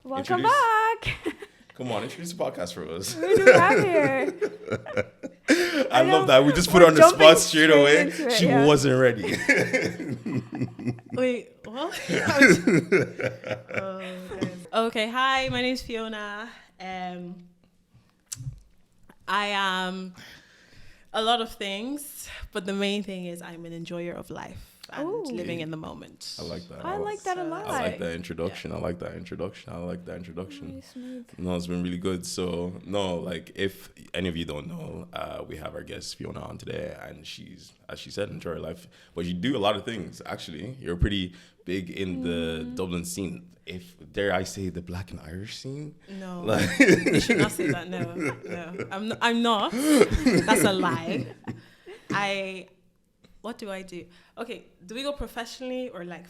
Welcome back. Come on, introduce the podcast for us. What do we have here? I love that. We just put her on the spot straight away. She wasn't ready. Wait, what? Okay, hi, my name is Fiona. I am a lot of things, but the main thing is I'm an enjoyer of life and living in the moment. I like that. I like that a lot. I like that introduction. I like that introduction. No, it's been really good. So, if any of you don't know, we have our guest Fiona on today, and she's, as she said, enjoy her life. But you do a lot of things, actually. You're pretty big in the Dublin scene. If, dare I say, the Black and Irish scene? No. You should not say that. No. I'm not. That's a lie. What do I do? Okay, do we go professionally or like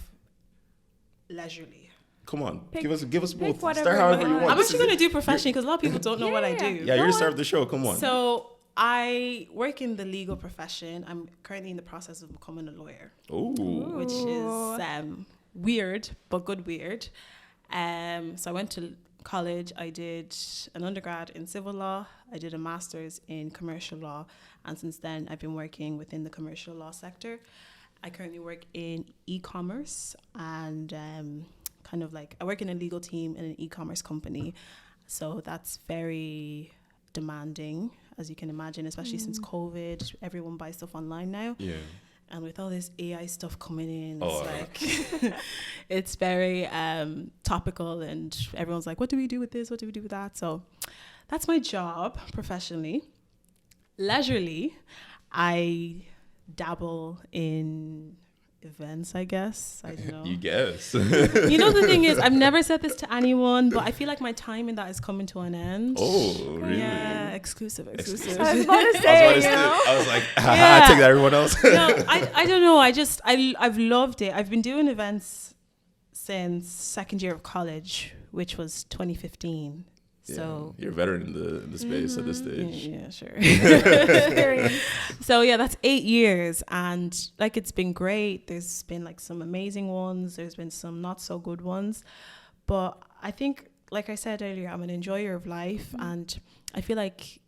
leisurely? Come on, give us both. Start whatever however you want. I'm actually going to do professionally because a lot of people don't know what I do. Yeah, you're the star of the show. Come on. So I work in the legal profession. I'm currently in the process of becoming a lawyer. Ooh. Which is weird, but good weird. So I went to college. I did an undergrad in civil law. I did a master's in commercial law. And since then, I've been working within the commercial law sector. I currently work in e-commerce and I work in a legal team in an e-commerce company. So that's very demanding, as you can imagine, especially since COVID. Everyone buys stuff online now. Yeah. And with all this AI stuff coming in, it's like, it's very topical, and everyone's like, what do we do with this? What do we do with that? So that's my job professionally. Leisurely, I dabble in events, I guess. I don't know. You guess. You know, the thing is, I've never said this to anyone, but I feel like my time in that is coming to an end. Oh, really? Yeah, exclusive. I was about to say, I was like, I take that, everyone else. No, I don't know. I've loved it. I've been doing events since second year of college, which was 2015. Yeah, so you're a veteran in the space at this stage. Yeah, sure. So yeah, that's 8 years, and like it's been great. There's been like some amazing ones. There's been some not so good ones, but I think, like I said earlier, I'm an enjoyer of life, and I feel like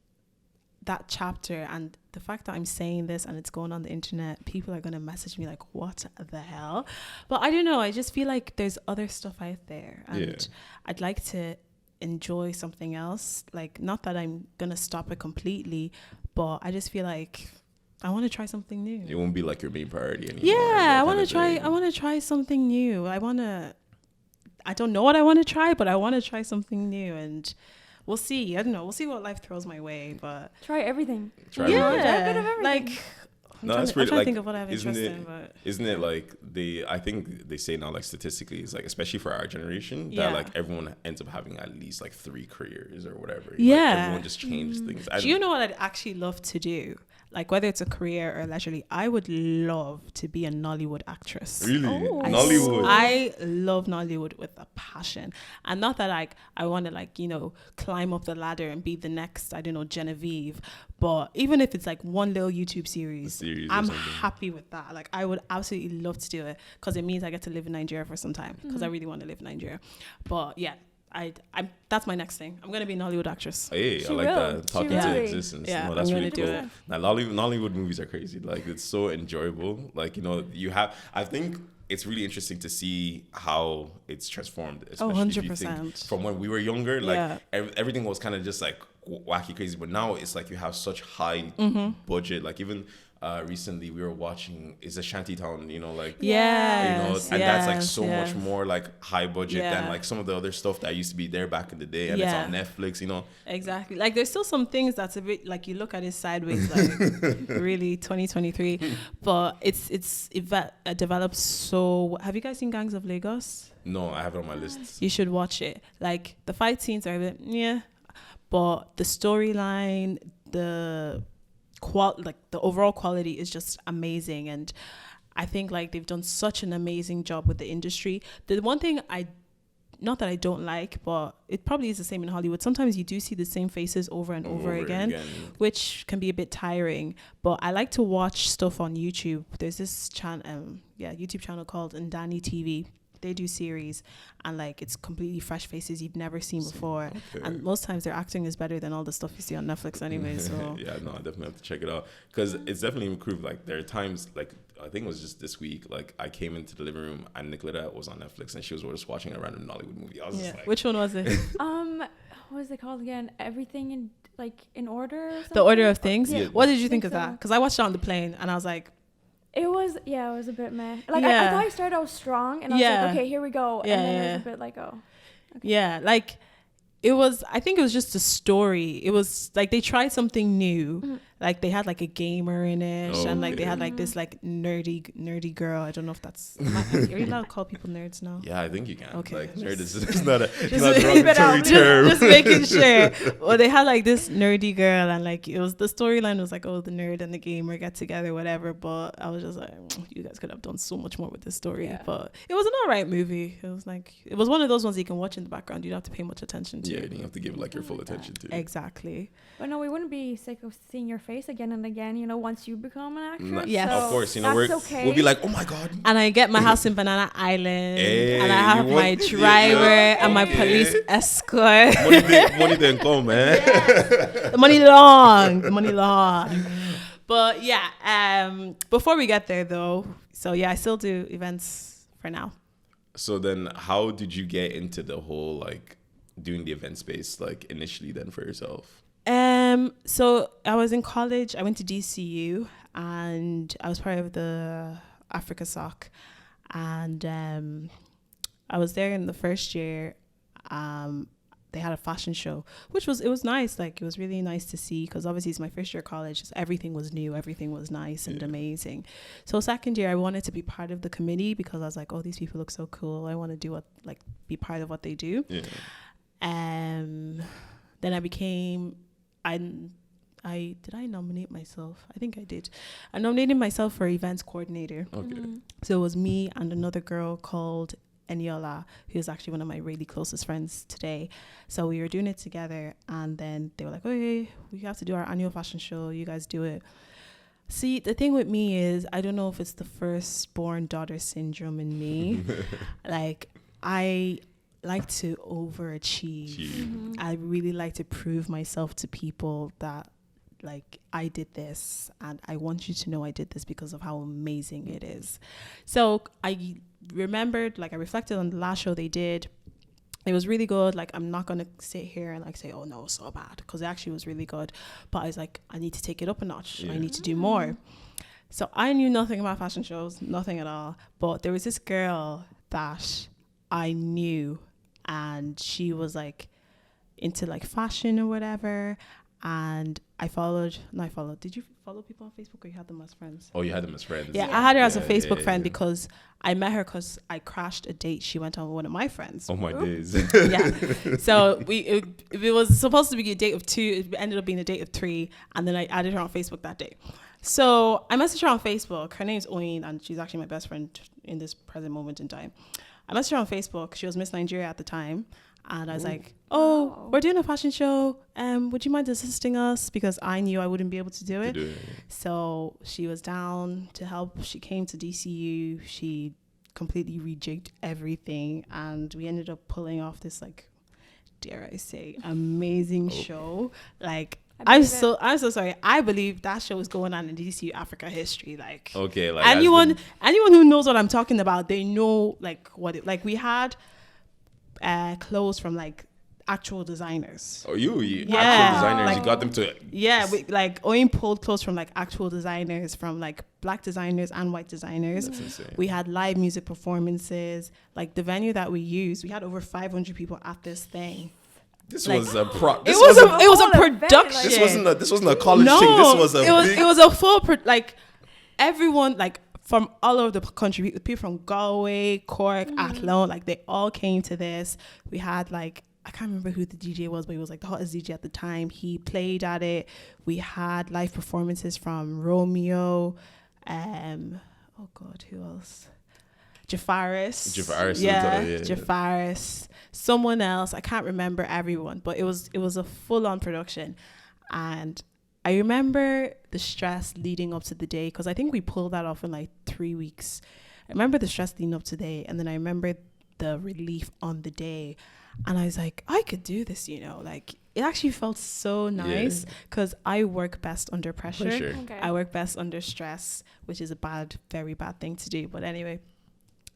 that chapter and the fact that I'm saying this and it's going on the internet, people are going to message me like, what the hell? But I don't know. I just feel like there's other stuff out there, and I'd like to enjoy something else. Like, not that I'm gonna stop it completely, but I just feel like I want to try something new. It won't be like your main priority anymore. Yeah, I want to try something new. I don't know what I want to try, but I want to try something new, and we'll see. I don't know. We'll see what life throws my way, but try everything. Try a bit of everything. Like, no, that's pretty. I'm trying like, to think of what I have interest in, but isn't it like I think they say now, like statistically, it's like, especially for our generation, that like everyone ends up having at least like 3 careers or whatever. Yeah, like, everyone just changes things. Do you know what I'd actually love to do? Like, whether it's a career or leisurely, I would love to be a Nollywood actress. Really? Nollywood? I love Nollywood with a passion. And not that like I want to like, climb up the ladder and be the next, I don't know, Genevieve. But even if it's like one little YouTube series I'm happy with that. Like, I would absolutely love to do it, because it means I get to live in Nigeria for some time, because I really want to live in Nigeria. But yeah, I'm that's my next thing. I'm going to be an Hollywood actress. Hey, I like that. Talking to existence. Yeah, no, that's I'm really cool. Do it. Now, Nollywood movies are crazy. Like, it's so enjoyable. Like, I think it's really interesting to see how it's transformed. Especially 100%. If you think from when we were younger, like everything was kind of just like wacky crazy. But now it's like you have such high budget. Like, even recently we were watching is a Shantytown, that's like so much more like high budget than like some of the other stuff that used to be there back in the day, and it's on Netflix. Exactly. Like, there's still some things that's a bit like you look at it sideways, like really 2023, but it develops. So have you guys seen Gangs of Lagos? No, I have it on my list. You should watch it. Like, the fight scenes are a bit but the storyline, the overall quality is just amazing, and I think like they've done such an amazing job with the industry. The one thing not that I don't like, but it probably is the same in Hollywood, sometimes you do see the same faces over and over again, which can be a bit tiring. But I like to watch stuff on YouTube. There's this YouTube channel called Ndani TV, they do series, and like it's completely fresh faces you've never seen before. Okay. And most times their acting is better than all the stuff you see on Netflix anyway. So yeah, no, I definitely have to check it out because it's definitely improved. Like there are times, like I think it was just this week, like I came into the living room and Nicoletta was on Netflix and she was just watching a random Nollywood movie. I was just like, which one was it? What was it called again? Everything in order. Or The Order something? of Things. Yeah. What did you think think of so. that? Because I watched it on the plane and I was like, It was a bit meh. Like Yeah. I thought I started out strong, and I was Yeah. like, okay, here we go. Yeah, And then it yeah. was a bit like, oh. yeah, like it was, I think it was just a story. It was like they tried something new. Mm-hmm. Like they had like a gamer in it, Oh, and like they okay. had like this like nerdy girl. I don't know if that's, are you allowed to call people nerds now? yeah, I think you can. Okay, Like just- nerd is not a just not a leave it derogatory out. term. Just making sure. Well, they had like this nerdy girl, and like it was, the storyline was like, oh, the nerd and the gamer get together, whatever. But I was just like, you guys could have done so much more with this story. Yeah. But it was an alright movie. It was like, it was one of those ones you can watch in the background. You don't have to pay much attention to. Yeah, you have to give like your full attention to. Exactly. But no, we wouldn't be sick of seeing your face again and again, once you become an actress. Yes. So Of course, that's we're, okay. we'll be like, oh my god. And I get my house in Banana Island, Hey, and I have you my want- driver yeah, and my okay. police escort. money didn't come, man. The money long. But yeah, before we get there though, so yeah, I still do events for now. So then, how did you get into the whole like doing the event space like initially then for yourself? So I was in college. I went to DCU, and I was part of the Africa Soc, and I was there in the first year. They had a fashion show, it was nice. Like it was really nice to see, because obviously it's my first year of college. Everything was new, everything was nice and amazing. So second year, I wanted to be part of the committee because I was like, oh, these people look so cool. I want to be part of what they do. Yeah. Then I became, did I nominate myself? I think I did. I nominated myself for events coordinator. Okay. So it was me and another girl called Eniola, who's actually one of my really closest friends today. So we were doing it together, and then they were like, okay, we have to do our annual fashion show. You guys do it. See, the thing with me is, I don't know if it's the firstborn daughter syndrome in me. Like, I like to overachieve. I really like to prove myself to people that like I did this, and I want you to know I did this because of how amazing it is. So I remembered, like I reflected on the last show they did. It was really good. Like I'm not gonna sit here and like say, oh no, it's so bad, because it actually was really good. But I was like, I need to take it up a notch. I need to do more. So I knew nothing about fashion shows, nothing at all. But there was this girl that I knew, and she was like into like fashion or whatever. And I followed. Did you follow people on Facebook, or you had them as friends? Oh, you had them as friends. Yeah, I had her as a Yeah, Facebook yeah, friend yeah. because I met her because I crashed a date she went on with one of my friends. Oh my days. Yeah. So it was supposed to be a date of 2. It ended up being a date of 3, and then I added her on Facebook that day. So I messaged her on Facebook. Her name's Oyin, and she's actually my best friend in this present moment in time. I messaged her on Facebook. She was Miss Nigeria at the time. And I was like, oh, we're doing a fashion show. Would you mind assisting us? Because I knew I wouldn't be able to do it. So she was down to help. She came to DCU. She completely rejigged everything. And we ended up pulling off this, like, dare I say, amazing show. Like, I'm so sorry. I believe that show is going on in DCU Africa history. Like, Okay, like anyone who knows what I'm talking about, they know like what it, like we had clothes from like actual designers. Oh, you Yeah. actual designers, Like- you got them to. Yeah, we, like Owen pulled clothes from like actual designers, from like black designers and white designers. That's insane. We had live music performances. Like the venue that we used, we had over 500 people at this thing. This like- was a pro. It This was a whole event, production. like- This wasn't a college thing. This was a big. it was a full like everyone like from all over the country, people from Galway, Cork, Athlone, like they all came to this. We had like, I can't remember who the DJ was, but he was like the hottest DJ at the time. He played at it. We had live performances from Romeo, oh God, who else? Jafaris. Yeah, Jafaris. Someone else. I can't remember everyone, but it was a full-on production. And I remember the stress leading up to the day, because I think we pulled that off in like 3 weeks. I remember the stress leading up to the day, and then I remember the relief on the day. And I was like, I could do this, like it actually felt so nice because I work best under pressure. Okay. I work best under stress, which is very bad thing to do. But anyway,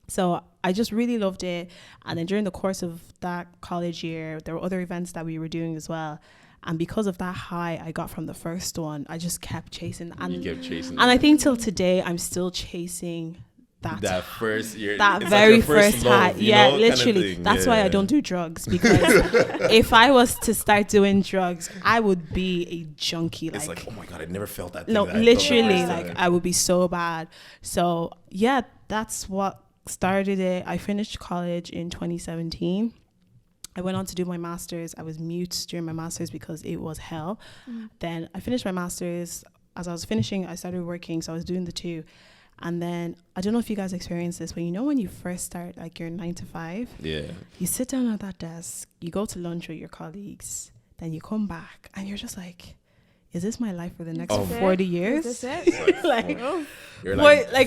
so I just really loved it. And then during the course of that college year, there were other events that we were doing as well. And because of that high I got from the first one, I just kept chasing. And I think till today, I'm still chasing that first year, that very like first high. Yeah, literally. Kind of that's why I don't do drugs, because if I was to start doing drugs, I would be a junkie. It's like, oh my God, I never felt that. No, literally, like I would be so bad. So yeah, that's what started it. I finished college in 2017. I went on to do my master's. I was mute during my master's because it was hell. Then I finished my master's. As I was finishing, I started working, so I was doing the two. And then I don't know if you guys experience this, but when you first start, like your 9 to 5, you sit down at that desk, you go to lunch with your colleagues, then you come back and you're just like, is this my life for the next 40 years? Is this it? like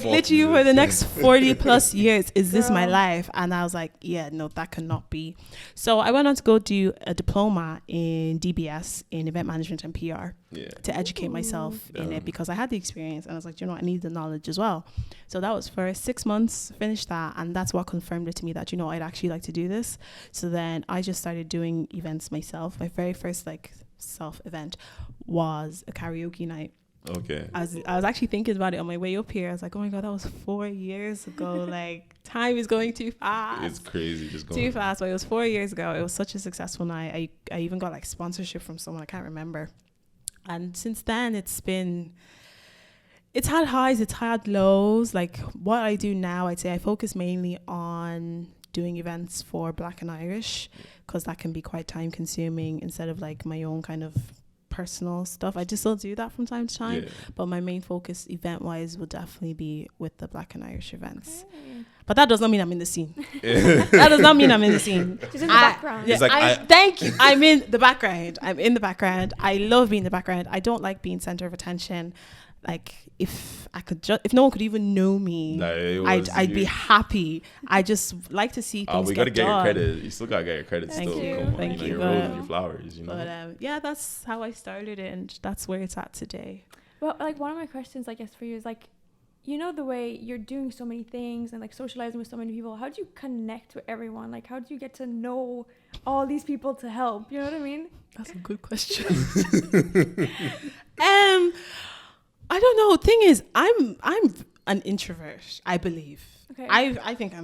literally for the next 40 plus years, is this my life? And I was like, yeah, no, that cannot be. So I went on to go do a diploma in DBS in event management and PR to educate myself in it, because I had the experience and I was like, I need the knowledge as well. So that was for 6 months, finished that, and that's what confirmed it to me that I'd actually like to do this. So then I just started doing events myself. My very first self event was a karaoke night. Okay. I was actually thinking about it on my way up here. I was like, oh my God, that was 4 years ago. Like, time is going too fast. It's crazy, just going too fast. But it was 4 years ago. It was such a successful night. I even got sponsorship from someone, I can't remember. And since then, it's had highs, it's had lows. Like, what I do now, I'd say I focus mainly on doing events for Black and Irish, because that can be quite time consuming instead of my own kind of personal stuff. I just still do that from time to time, but my main focus event wise will definitely be with the Black and Irish events. But that does not mean I'm in the scene. That does not mean I'm in the scene. Just in the background. Thank you. I'm in the background. I love being in the background. I don't like being center of attention. Like, if no one could even know me, I'd be happy. I just like to see things. We gotta get your credit. You still gotta get your credit. Thank still. you. Thank you. Your roses, your flowers. But that's how I started it, and that's where it's at today. Well, one of my questions, I guess, for you is the way you're doing so many things and socializing with so many people. How do you connect with everyone? How do you get to know all these people to help? You know what I mean? That's a good question. I don't know. Thing is, I'm an introvert, I believe. Okay. I think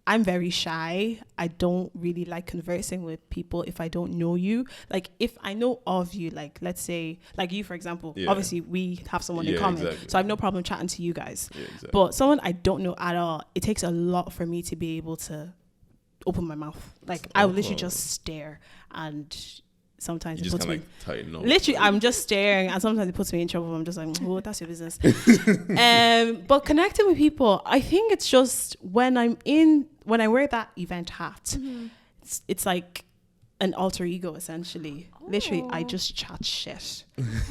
I'm very shy. I don't really like conversing with people if I don't know you. If I know of you, let's say, you, for example, obviously we have someone in common. Exactly. So I have no problem chatting to you guys. Yeah, exactly. But someone I don't know at all, it takes a lot for me to be able to open my mouth. I will literally just stare, and sometimes it puts me tighten up. Literally, I'm just staring, and sometimes it puts me in trouble. I'm just like, oh, that's your business. But connecting with people, I think it's just when I wear that event hat, it's like an alter ego essentially. Oh. Literally, I just chat shit.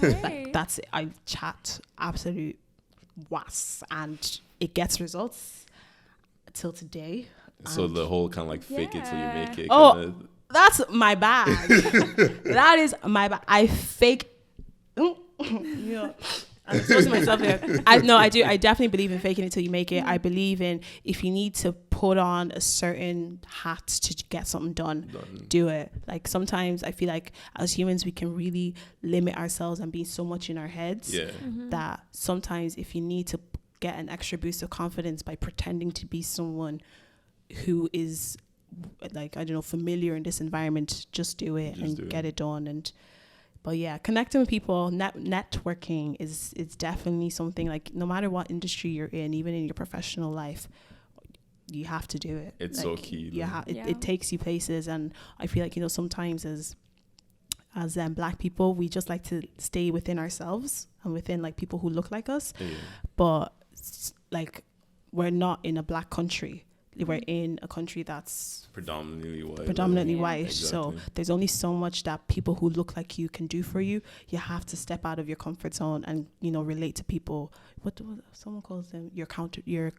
Okay. That's it. I chat absolute was, and it gets results till today. So the whole kind of fake it till you make it. Oh. That's my bag. That is my bag. I fake. I'm exposing myself here. I do. I definitely believe in faking it till you make it. I believe in, if you need to put on a certain hat to get something done, do it. Sometimes I feel like as humans we can really limit ourselves and be so much in our heads that sometimes if you need to get an extra boost of confidence by pretending to be someone who is familiar in this environment, just do it and get it done. But yeah, connecting with people, networking is definitely something, no matter what industry you're in, even in your professional life, you have to do it. It's so key. It takes you places, and I feel sometimes as Black people, we just like to stay within ourselves and within people who look like us, but we're not in a Black country. we're in a country that's predominantly white. Exactly. So there's only so much that people who look like you can do for you. You have to step out of your comfort zone and, you know, relate to people. What someone calls them? Your counterpart. Your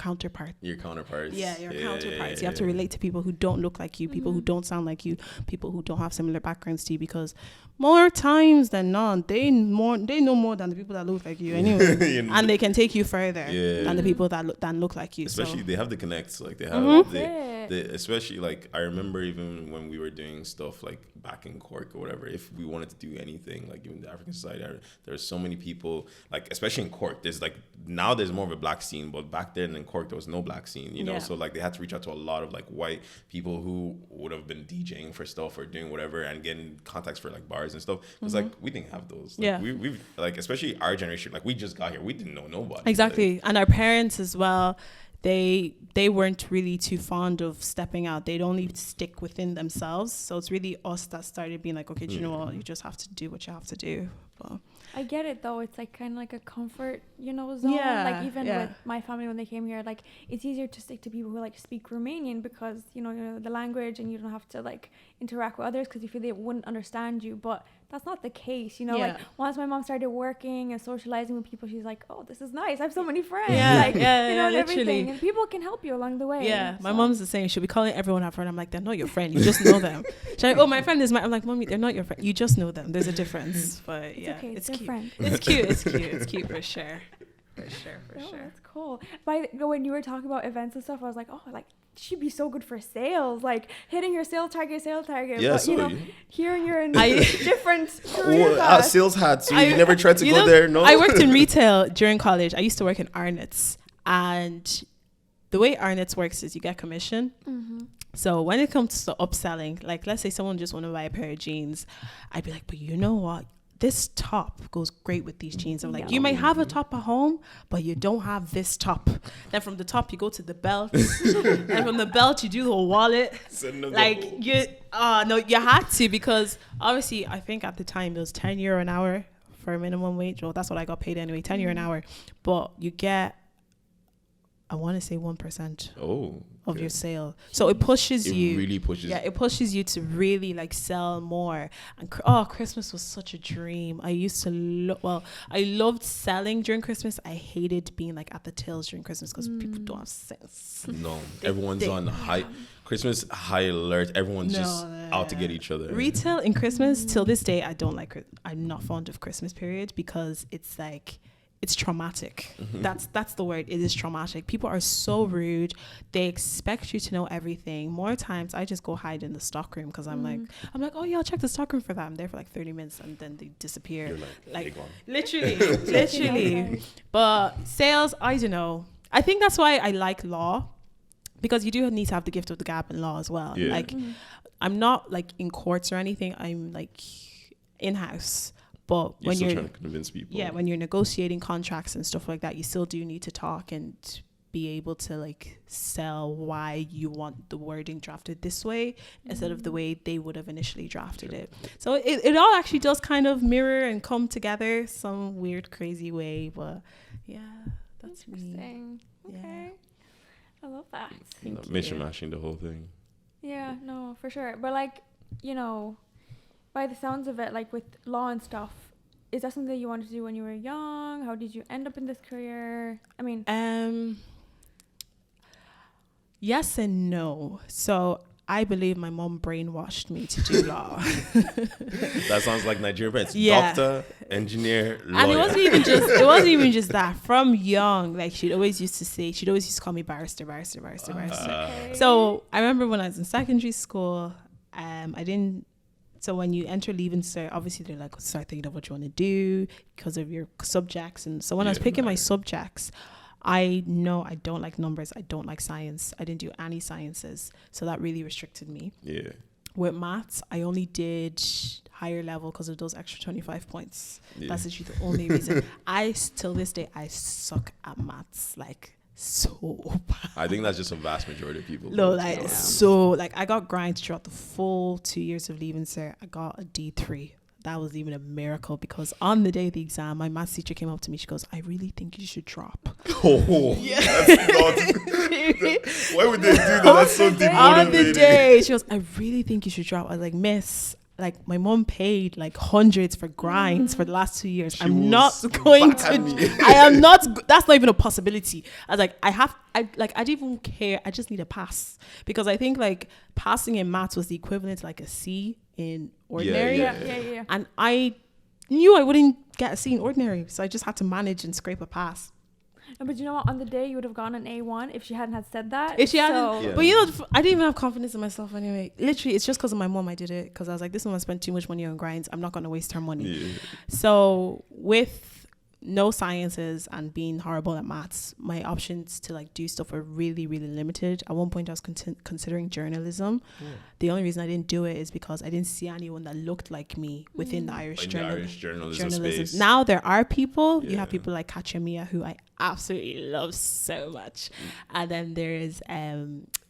counterparts. Yeah, your counterparts. Yeah. You have to relate to people who don't look like you, people who don't sound like you, people who don't have similar backgrounds to you, because more times than not, they know more than the people that look like you anyway. And they can take you further than the people that look like you. Especially they have the connects, like they have they especially like I remember even when we were doing stuff like back in Cork or whatever, if we wanted to do anything like even the African Society, there's so many people, like especially in Cork, there's like now there's more of a black scene, but back then in Cork there was no black scene, you know. So like they had to reach out to a lot of like white people who would have been DJing for stuff or doing whatever and getting contacts for like bars and stuff. It's like we didn't have those. Like, we've like, especially our generation, like we just got here, we didn't know nobody. Exactly. Like, and our parents as well, they weren't really too fond of stepping out. They'd only stick within themselves. So it's really us that started being like, okay, do you know what? You just have to do what you have to do. But I get it though. It's like kind of like a comfort, you know, zone. Like even with my family when they came here, like it's easier to stick to people who like speak Romanian because you know the language and you don't have to like interact with others because you feel they wouldn't understand you. But that's not the case, you know. Like once my mom started working and socializing with people, she's like, oh, this is nice. I have so many friends. You know, literally. And people can help you along the way. Yeah, my mom's the same. She'll be calling everyone her friend. I'm like, they're not your friend. You just know them. She's like, oh, my friend is I'm like, mommy, they're not your friend. You just know them. There's a difference. But okay, it's cute. Friend. It's cute for sure. For sure. That's cool. When you were talking about events and stuff, I was like, oh, like she'd be so good for sales, like hitting your sales target. Yeah, but, so you know, hearing you're in different career sales hat. So you never tried to go there? No. I worked in retail during college. I used to work in Arnott's, and the way Arnott's works is you get commission. So when it comes to upselling, like let's say someone just want to buy a pair of jeans, I'd be like, but you know what? This top goes great with these jeans. I'm like, you might have a top at home, but you don't have this top. Then from the top, you go to the belt. And from the belt, you do the wallet. Like, you had to, because obviously, I think at the time, it was €10 an hour for a minimum wage. Well, that's what I got paid anyway, €10 an hour. But you get, I want to say 1% of your sale. So it pushes you. It really pushes. Yeah, it pushes you to really like sell more. And Christmas was such a dream. I used to I loved selling during Christmas. I hated being like at the tills during Christmas because people don't have sense. No, everyone's on high Christmas high alert. Everyone's just out to get each other. Retail in Christmas till this day, I don't like. I'm not fond of Christmas period because it's like. It's traumatic. That's the word. It is traumatic. People are so rude. They expect you to know everything. More times, I just go hide in the stockroom because I'm like, oh yeah, I'll check the stockroom for that. I'm there for like 30 minutes and then they disappear. You're like literally. But sales, I don't know. I think that's why I like law, because you do need to have the gift of the gab in law as well. Yeah. Like, I'm not like in courts or anything. I'm like in-house. But when you're trying to convince people. Yeah, when you're negotiating contracts and stuff like that, you still do need to talk and be able to like sell why you want the wording drafted this way instead of the way they would have initially drafted it. So it all actually does kind of mirror and come together some weird, crazy way. But yeah, that's interesting. Me. Okay. Yeah. I love that. Mashing the whole thing. Yeah, no, for sure. But like, you know, by the sounds of it, like with law and stuff, is that something that you wanted to do when you were young? How did you end up in this career? I mean, yes and no. So I believe my mom brainwashed me to do law. That sounds like Nigerian parents. Yeah. Doctor, engineer, lawyer. And it wasn't even just that. From young, like she'd always used to call me barrister. Okay. So I remember when I was in secondary school, so when you enter Leaving Cert, obviously they're like, start thinking of what you want to do because of your subjects. And so when I was picking my subjects, I know I don't like numbers. I don't like science. I didn't do any sciences. So that really restricted me. Yeah. With maths, I only did higher level because of those extra 25 points. Yeah. That's actually the only reason. Till this day, I suck at maths. Like, so bad. I think that's just a vast majority of people. No, I got grind throughout the full 2 years of Leaving Cert. I got a D3. that was even a miracle, because on the day of the exam, my maths teacher came up to me. She goes, I really think you should drop. Oh, Yeah. that's not. Why would they do that? That's so demotivating. On the day, she goes, I really think you should drop. I was like, Miss, like my mom paid like hundreds for grinds for the last 2 years. She I'm not was going back at me. to. I am not. That's not even a possibility. I was like, I didn't even care. I just need a pass, because I think like passing in maths was the equivalent to like a C in ordinary. Yeah. And I knew I wouldn't get a C in ordinary, so I just had to manage and scrape a pass. No, but you know what? On the day, you would have gone an A1 if she hadn't had said that. If she hadn't, Yeah. but you know, I didn't even have confidence in myself anyway. Literally, it's just because of my mom I did it, because I was like, this woman spent too much money on grinds. I'm not going to waste her money. Yeah. So with no sciences and being horrible at maths, my options to like do stuff were really, really limited. At one point, I was considering journalism. The only reason I didn't do it is because I didn't see anyone that looked like me within the Irish, In the Irish journalism space. Now there are people. You Yeah. have people like Katya, who I absolutely love so much, and then there is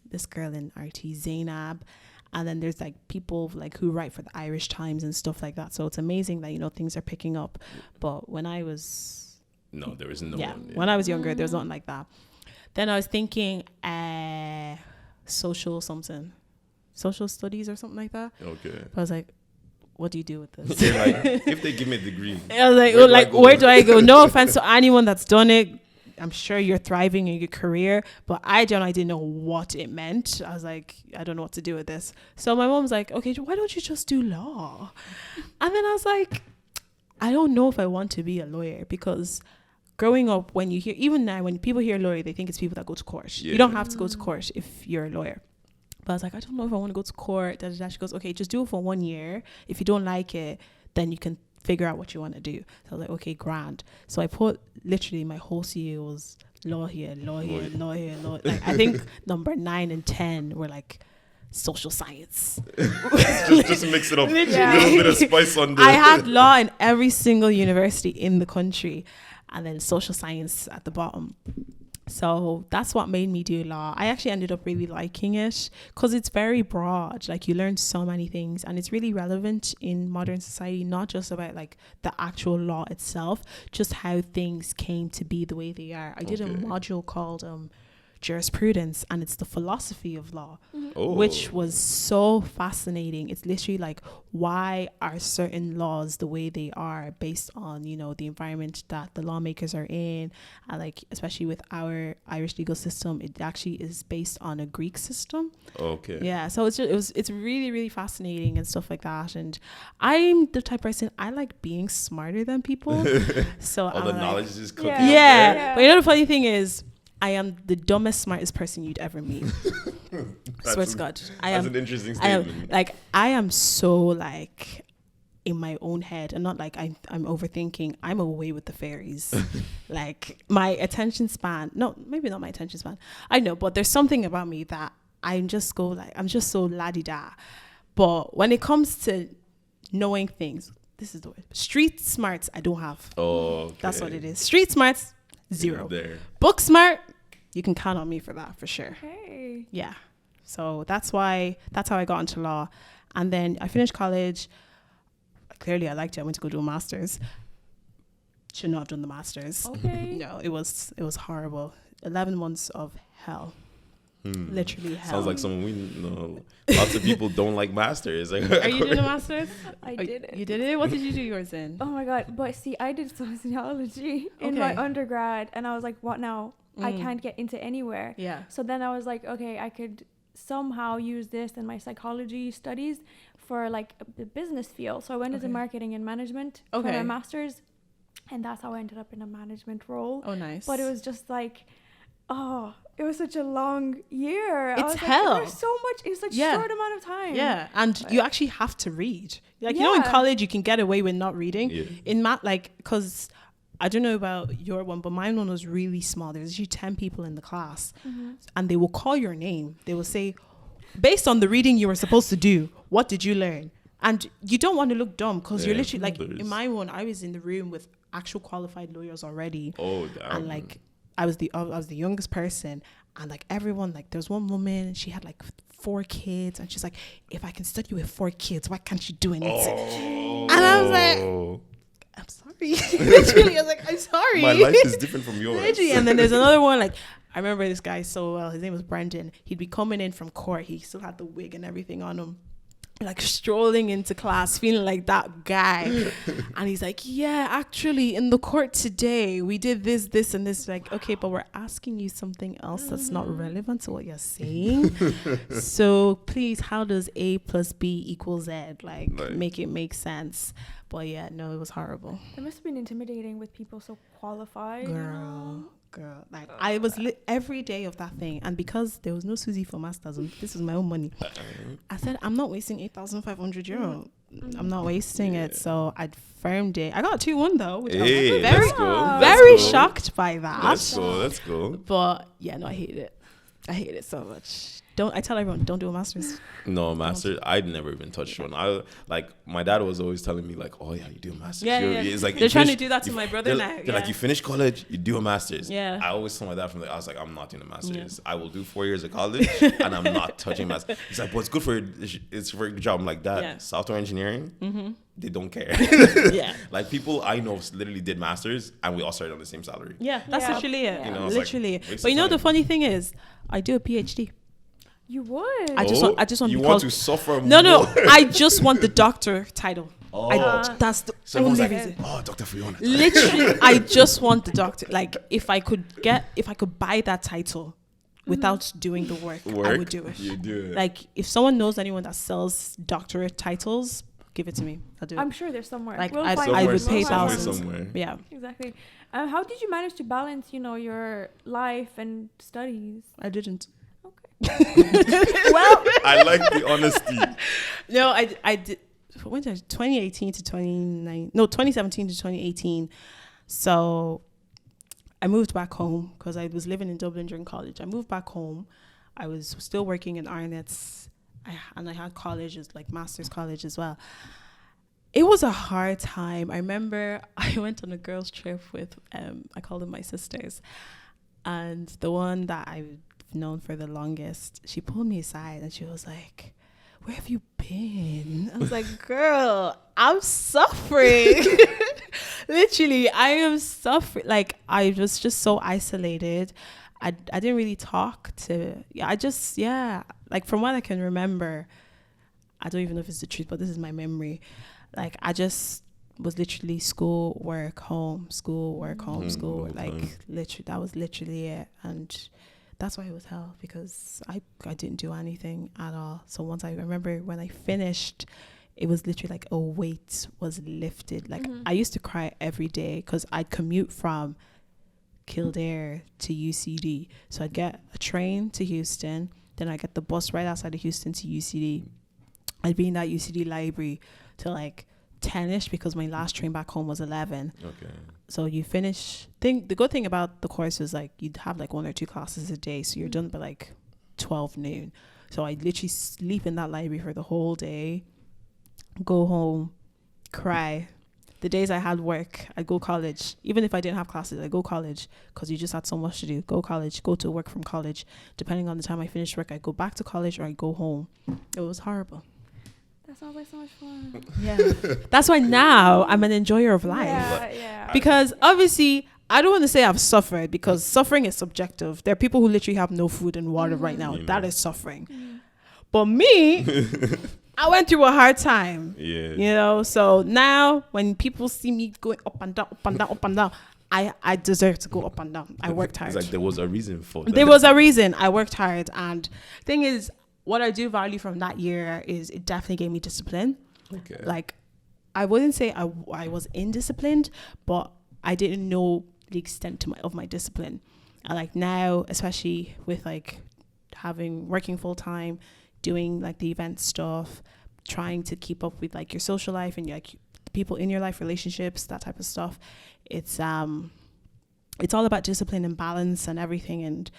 this girl in RT, Zainab. And then there's like people like who write for the Irish Times and stuff like that. So it's amazing that, you know, things are picking up. But when I was... No, there was no yeah, one. Yeah. when I was younger, there was nothing like that. Then I was thinking social studies or something like that. Okay. I was like, what do you do with this? You're like, if they give me a degree, I was like, where do I go? No offense to anyone that's done it. I'm sure you're thriving in your career, but I didn't know what it meant. I was like, I don't know what to do with this. So my mom's like, okay, why don't you just do law? And then I was like, I don't know if I want to be a lawyer, because growing up, when you hear, even now, when people hear lawyer, they think it's people that go to court. Yeah. You don't have to go to court if you're a lawyer. But I was like, I don't know if I want to go to court. She goes, okay, just do it for 1 year. If you don't like it, then you can figure out what you want to do. So I was like, okay, grand. So I put literally my whole CA was law here. Like, I think number 9 and 10 were like social science. just mix it up. Literally. A little bit of spice on the. I had law in every single university in the country, and then social science at the bottom. So that's what made me do law. I actually ended up really liking it because it's very broad. Like, you learn so many things, and it's really relevant in modern society, not just about like the actual law itself, just how things came to be the way they are. I did a module called jurisprudence, and it's the philosophy of law, which was so fascinating. It's literally like, why are certain laws the way they are based on, you know, the environment that the lawmakers are in, and like especially with our Irish legal system, it actually is based on a Greek system. Yeah, so it's really, really fascinating and stuff like that. And I'm the type of person, I like being smarter than people. So all the knowledge is just cooking. Yeah. But you know, the funny thing is, I am the dumbest, smartest person you'd ever meet. Swear to God. That's an interesting statement. I am so like in my own head, and not like I'm overthinking. I'm away with the fairies. Like, my attention span, no, maybe not my attention span. I know, but there's something about me that I'm just so la-di-da. But when it comes to knowing things, this is the word. Street smarts, I don't have. That's what it is. Street smarts, 0. There. Book smart, you can count on me for that, for sure. Okay. Yeah. So that's how I got into law. And then I finished college. Clearly I liked it. I went to go do a master's. Should not have done the master's. Okay. No, it was horrible. 11 months of hell. Literally hell. Sounds like someone we know. Lots of people don't like masters. Like, are you doing a master's? I did it. You did it? What did you do yours in? Oh my God. But see, I did sociology in my undergrad, and I was like, what now? I can't get into anywhere. Yeah. So then I was like, okay, I could somehow use this in my psychology studies for like the business field. So I went into marketing and management for my master's, and that's how I ended up in a management role. Oh, nice. But it was just like, it was such a long year. It's hell. There's so much in such short amount of time. Yeah, and you actually have to read. Like, you know, in college you can get away with not reading. Yeah. In math, like, because I don't know about your one, but my one was really small. There's usually 10 people in the class, and they will call your name. They will say, based on the reading you were supposed to do, what did you learn? And you don't want to look dumb, because you're literally like, in my one, I was in the room with actual qualified lawyers already. Oh, damn. And like, I was the youngest person, and like everyone, like, there's one woman, she had like 4 kids, and she's like, if I can study with 4 kids, why can't you do anything? And I was like, I'm sorry. Literally, I was like, I'm sorry. My life is different from yours. Literally. And then there's another one, like, I remember this guy so well. His name was Brendan. He'd be coming in from court. He still had the wig and everything on him. Like strolling into class, feeling like that guy. And he's like, yeah, actually, in the court today, we did this, and this. Like, okay, but we're asking you something else that's not relevant to what you're saying. So please, how does A plus B equal Z? Like, make it make sense. But yeah, no, it was horrible. It must have been intimidating with people so qualified. Girl, like I was every day of that thing, and because there was no Susie for masters, and this was my own money, I said I'm not wasting €8,500. I'm not wasting it. So I'd firmed it. I got 2-1 though, which I was very shocked by that. Let's go. But yeah, no, I hate it. I hate it so much. I tell everyone, don't do a master's. No, master's. I'd never even touched one. My dad was always telling me like, oh yeah, you do a master's. Yeah. It's like they're trying to do that to my brother now. They're like, you finish college, you do a master's. Yeah. I always told my dad I was like, I'm not doing a master's. I will do 4 years of college and I'm not touching master's. He's like, well, it's good for it's for a good job. I'm like, Dad, software engineering, they don't care. Like people I know literally did masters and we all started on the same salary. Yeah, that's literally it. You know, literally. Like, but you know the funny thing is, I do a PhD. You would. I just want. You want to suffer? No. I just want the doctor title. That's the only reason. Oh, Dr. Fiona. Literally, I just want the doctor. Like, if I could buy that title without doing the work, I would do it. You do it. Like, if someone knows anyone that sells doctorate titles, give it to me. I'll do it. I'm sure there's somewhere. Like, we'll I would pay thousands. Somewhere. Yeah. Exactly. How did you manage to balance, your life and studies? I didn't. Well, I like the honesty. No, I did. When did 2018 to 2019? No, 2017 to 2018. So I moved back home because I was living in Dublin during college. I moved back home. I was still working in Arnett's, and I had college, like master's college as well. It was a hard time. I remember I went on a girls' trip with I called them my sisters, and the one that I've known for the longest, she pulled me aside and she was like, where have you been? I was like, girl, I'm suffering. Literally, I am suffering. Like, I was just so isolated. I didn't really talk to, like from what I can remember, I don't even know if it's the truth, but this is my memory. Like, I just was literally school, work, home, school, work, home, school. Like, literally, that was literally it. And that's why it was hell, because I didn't do anything at all. So once I remember when I finished, it was literally like a weight was lifted. Like I used to cry every day because I'd commute from Kildare to UCD. So I'd get a train to Houston, then I get the bus right outside of Houston to UCD. I'd be in that UCD library till like 10ish because my last train back home was 11. Okay. So you finish. The good thing about the course is like you'd have like 1 or 2 classes a day, so you're done by like 12 noon. So I literally sleep in that library for the whole day, go home, cry. The days I had work, I'd go college. Even if I didn't have classes, I'd go college because you just had so much to do. Go college, go to work from college. Depending on the time I finished work, I'd go back to college or I'd go home. It was horrible. That sounds like so much fun. Yeah. That's why now I'm an enjoyer of life. Yeah. Because obviously, I don't want to say I've suffered because suffering is subjective. There are people who literally have no food and water right now. That is suffering. But me, I went through a hard time. Yeah. You know, so now when people see me going up and down, up and down, up and down, I deserve to go up and down. I worked hard. It's like there was a reason for that. There was a reason. I worked hard. And thing is, what I do value from that year is it definitely gave me discipline. Okay. Like, I wouldn't say I was indisciplined, but I didn't know the extent of my discipline. And like now, especially with like working full time, doing like the event stuff, trying to keep up with like your social life and like people in your life, relationships, that type of stuff. It's all about discipline and balance and everything. And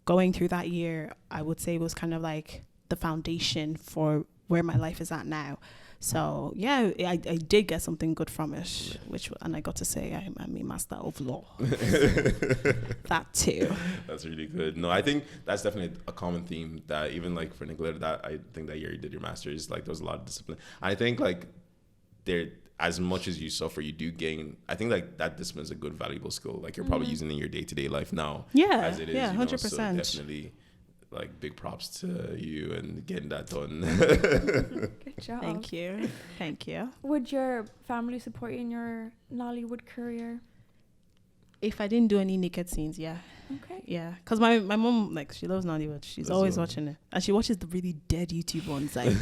going through that year, I would say was kind of like the foundation for where my life is at now. So yeah, I did get something good from it, and I got to say I'm a master of law. That too. That's really good. No, I think that's definitely a common theme that even like for Nicoletta, that I think that year you did your master's, like there was a lot of discipline. I think like as much as you suffer, you do gain. I think like that discipline is a good, valuable skill. Like you're probably using it in your day-to-day life now. Yeah, as it is, yeah, 100%. So definitely, like big props to you and getting that done. Good job. Thank you. Would your family support you in your Nollywood career? If I didn't do any naked scenes, yeah. Okay. Yeah, because my mom, like, she loves Nollywood. She's always watching it. And she watches the really dead YouTube ones, like...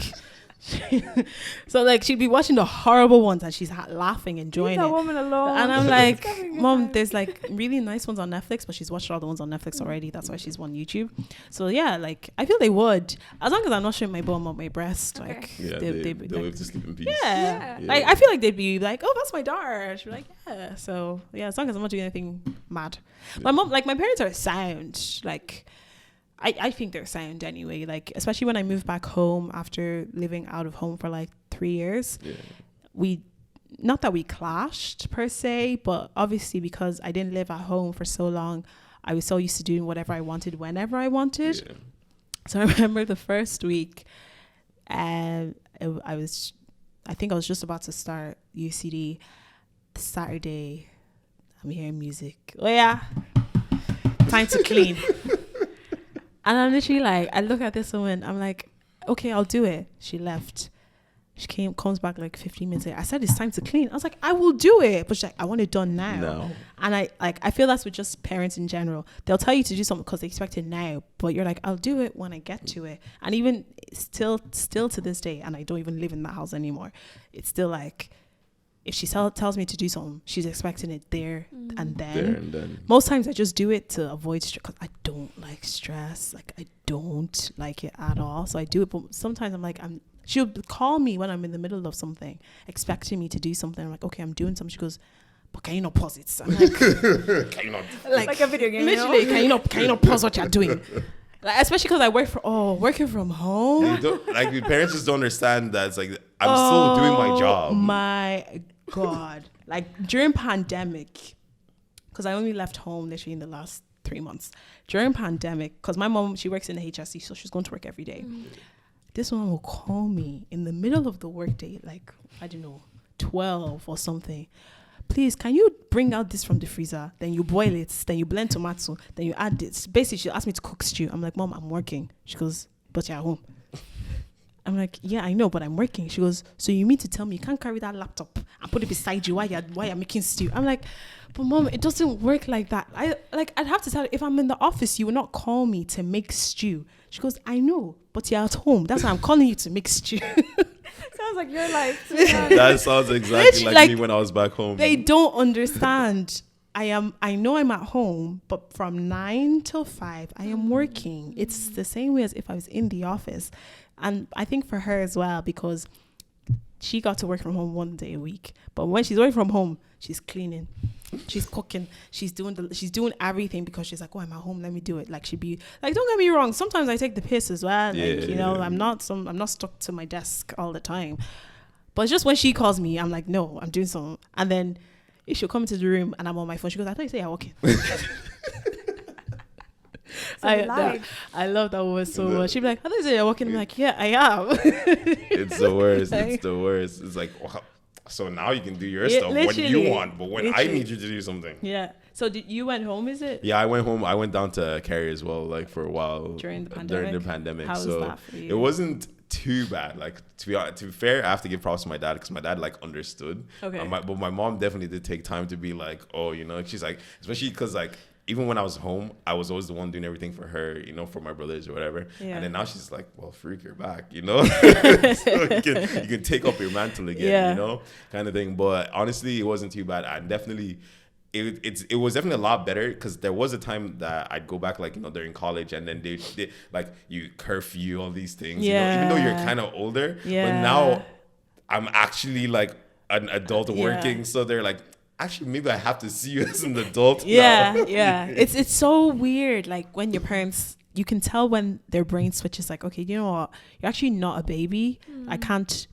so like she'd be watching the horrible ones and she's laughing, enjoying Leave it. that woman alone. And I'm like, Mom, there's like really nice ones on Netflix, but she's watched all the ones on Netflix already. That's why she's on YouTube. So yeah, like I feel they would, as long as I'm not showing my bum or my breast. Okay. Like they'll like, live to sleep in peace. yeah. Like I feel like they'd be like, oh, that's my daughter. She'd be like, yeah. So yeah, as long as I'm not doing anything mad. My mom, like my parents are sound. Like I think they're sound anyway. Like especially when I moved back home after living out of home for like 3 years. Yeah. We, not that we clashed per se, but obviously because I didn't live at home for so long, I was so used to doing whatever I wanted whenever I wanted. Yeah. So I remember the first week, I think I was just about to start UCD. Saturday, I'm hearing music. Oh yeah, time to clean. And I'm literally like, I look at this woman, I'm like, okay, I'll do it. She left. She comes back like 15 minutes later. I said, it's time to clean. I was like, I will do it. But she's like, I want it done now. No. And I feel that's with just parents in general. They'll tell you to do something because they expect it now. But you're like, I'll do it when I get to it. And even still to this day, and I don't even live in that house anymore, it's still like, if she tells me to do something, she's expecting it there and then. Most times I just do it to avoid stress because I don't like stress. Like I don't like it at all. So I do it. But sometimes I'm like, she'll call me when I'm in the middle of something, expecting me to do something. I'm like, okay, I'm doing something. She goes, but can you not pause it? I'm like, can you not? Like a video game. Literally, you know? can you not pause what you're doing? Like, especially because I working from home. Like your parents just don't understand that it's like I'm still doing my job. My God, like during pandemic, because I only left home literally in the last 3 months. During pandemic, because my mom, she works in the HSC, so she's going to work every day. This woman will call me in the middle of the workday, like, I don't know, 12 or something. Please, can you bring out this from the freezer? Then you boil it, then you blend tomato, then you add this. Basically, she asked me to cook stew. I'm like, Mom, I'm working. She goes, but you're at home. I'm like, yeah, I know, but I'm working. She goes, so you mean to tell me you can't carry that laptop and put it beside you while you're making stew? I'm like, but Mom, it doesn't work like that. I'd have to tell her, if I'm in the office, you will not call me to make stew. She goes, I know, but you're at home. That's why I'm calling you to make stew. Sounds like your life. That sounds exactly like me when I was back home. They don't understand. I know I'm at home, but from 9 till 5, I am working. It's the same way as if I was in the office. And I think for her as well, because she got to work from home 1 day a week. But when she's away from home, she's cleaning, she's cooking, she's doing everything because she's like, oh, I'm at home, let me do it. Like she'd be like, don't get me wrong, sometimes I take the piss as well. Like, I'm not stuck to my desk all the time. But it's just when she calls me, I'm like, no, I'm doing something. And then if she'll come into the room and I'm on my phone, she goes, I thought you said you're working. I love that woman so much. She'd be like, I thought you said you're working. I'm like, yeah, I am. It's the worst. It's the worst. It's like, wow. So now you can do your stuff when you want, but when I need you to do something. Yeah. So you went home, is it? Yeah, I went home. I went down to Kerry as well, like for a while. During the pandemic? How was that for you? It wasn't too bad. Like to be fair, I have to give props to my dad because my dad like understood. Okay. But my mom definitely did take time to be like, oh, she's like, especially because like, even when I was home, I was always the one doing everything for her, for my brothers or whatever. Yeah. And then now she's like, well, freak, you're back, so you can take up your mantle again, kind of thing. But honestly, it wasn't too bad. I definitely, it was definitely a lot better because there was a time that I'd go back, like, during college, and then they like, you curfew, all these things, even though you're kind of older. Yeah. But now I'm actually like an adult working. So they're like, actually, maybe I have to see you as an adult now. Yeah. It's so weird. Like when your parents, you can tell when their brain switches. Like, okay, you know what? You're actually not a baby. I can't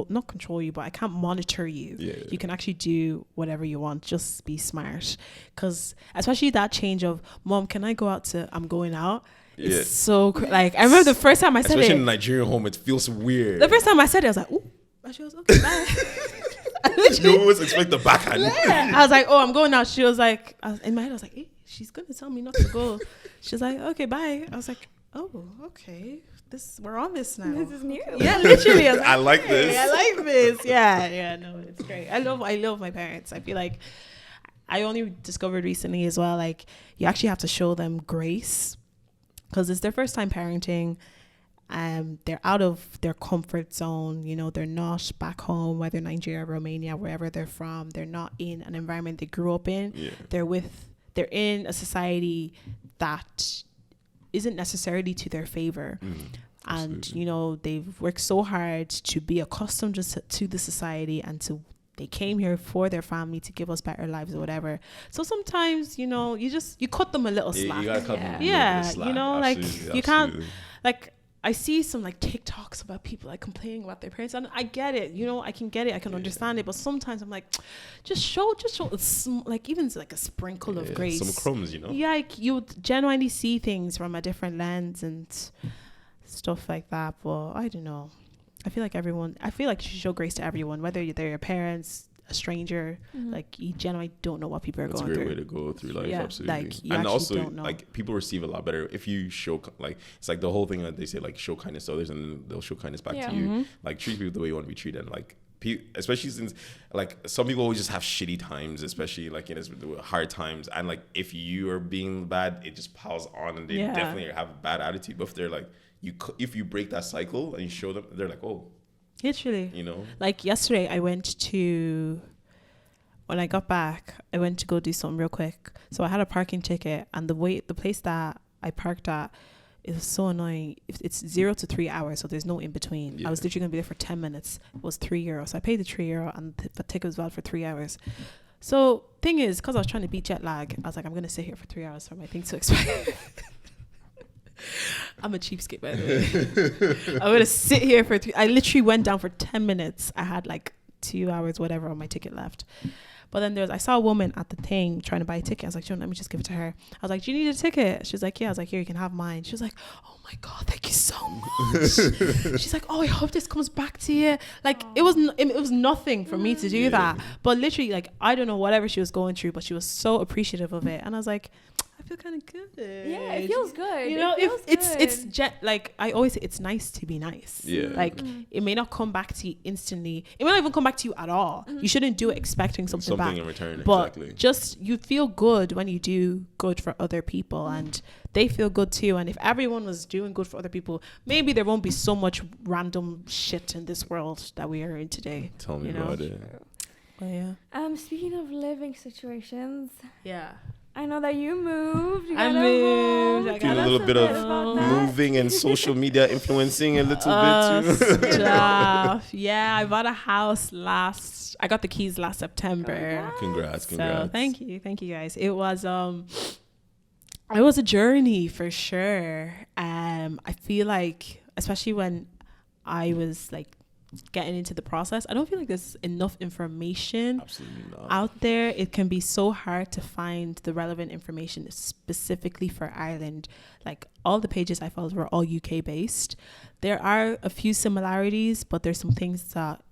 not control you, but I can't monitor you. Yeah. You can actually do whatever you want. Just be smart. Because especially that change of, Mom, can I go out I'm going out? It's so like, I remember the first time I said it. Especially in a Nigerian home, it feels weird. The first time I said it, I was like, ooh. And she was, okay, bye. You always expect the backhand. Yeah. I was like, oh, I'm going now. She was like, in my head, I was like, hey, she's going to tell me not to go. She was like, okay, bye. I was like, oh, okay. We're on this now. This is new. Yeah, literally. I like this. I like this. Yeah, no, it's great. I love my parents. I feel like I only discovered recently as well, like you actually have to show them grace because it's their first time parenting. They're out of their comfort zone. You know, they're not back home, whether Nigeria, Romania, wherever they're from. They're not in an environment they grew up in. Yeah. They're in a society that isn't necessarily to their favor. And absolutely. you know, they've worked so hard to be accustomed to the society, and they came here for their family to give us better lives or whatever. So sometimes, you know, you cut them a little slack. You gotta cut them a little Yeah, bit of slack. you know, Absolutely, like you can't, absolutely. like I see some like TikToks about people like complaining about their parents, and I get it, you know, I can get it, I can understand it, but sometimes I'm like, just show like even like a sprinkle of grace, some crumbs, you know. Yeah, like you genuinely see things from a different lens and stuff like that. But I don't know, I feel like you should show grace to everyone, whether they're your parents, a stranger, like you genuinely don't know what people are going through. That's a great way to go through life. Absolutely. Like, you and also don't know. like people receive a lot better if you show, like, it's like the whole thing that they say, like, show kindness to others and they'll show kindness back to you. Like, treat people the way you want to be treated. And like especially since like some people always just have shitty times, especially like in hard times, and like if you are being bad, it just piles on and they definitely have a bad attitude. But if they're like if you break that cycle and you show them, they're like, oh, literally, you know. Like yesterday when I got back, I went to go do something real quick. So I had a parking ticket, and the place that I parked at is so annoying. It's 0 to 3 hours, so there's no in between. I was literally gonna be there for 10 minutes. It was €3, so I paid the €3, and the ticket was valid for 3 hours. So thing is, because I was trying to beat jet lag, I was like, I'm gonna sit here for 3 hours for my thing to expire. I'm a cheapskate, by the way. I'm gonna sit here for I literally went down for 10 minutes. I had like 2 hours, whatever, on my ticket left. But then I saw a woman at the thing trying to buy a ticket. I was like, let me just give it to her. I was like, do you need a ticket? She was like, yeah. I was like, here, you can have mine. She was like, oh my God, thank you so much. She's like, oh, I hope this comes back to you. Like, it was nothing for me to do that. But literally, like, I don't know whatever she was going through, but she was so appreciative of it. And I was like, I feel kind of good. Yeah, it feels good. You know, like I always say, it's nice to be nice. Yeah. Like it may not come back to you instantly. It may not even come back to you at all. You shouldn't do it expecting something back in return. But exactly. just you feel good when you do good for other people, and they feel good too. And if everyone was doing good for other people, maybe there won't be so much random shit in this world that we are in today. Tell me about it. Well, yeah. Speaking of living situations, Yeah. I know that you moved. I moved. I Doing got a little bit of moving and social media influencing a little bit too. Stuff. Yeah, I bought a house I got the keys last September. Congrats. So thank you guys. It was a journey for sure. I feel like, especially when I was like getting into the process, I don't feel like there's enough information out there. It can be so hard to find the relevant information specifically for Ireland. Like all the pages I followed were all UK based. There are a few similarities, but there's some things that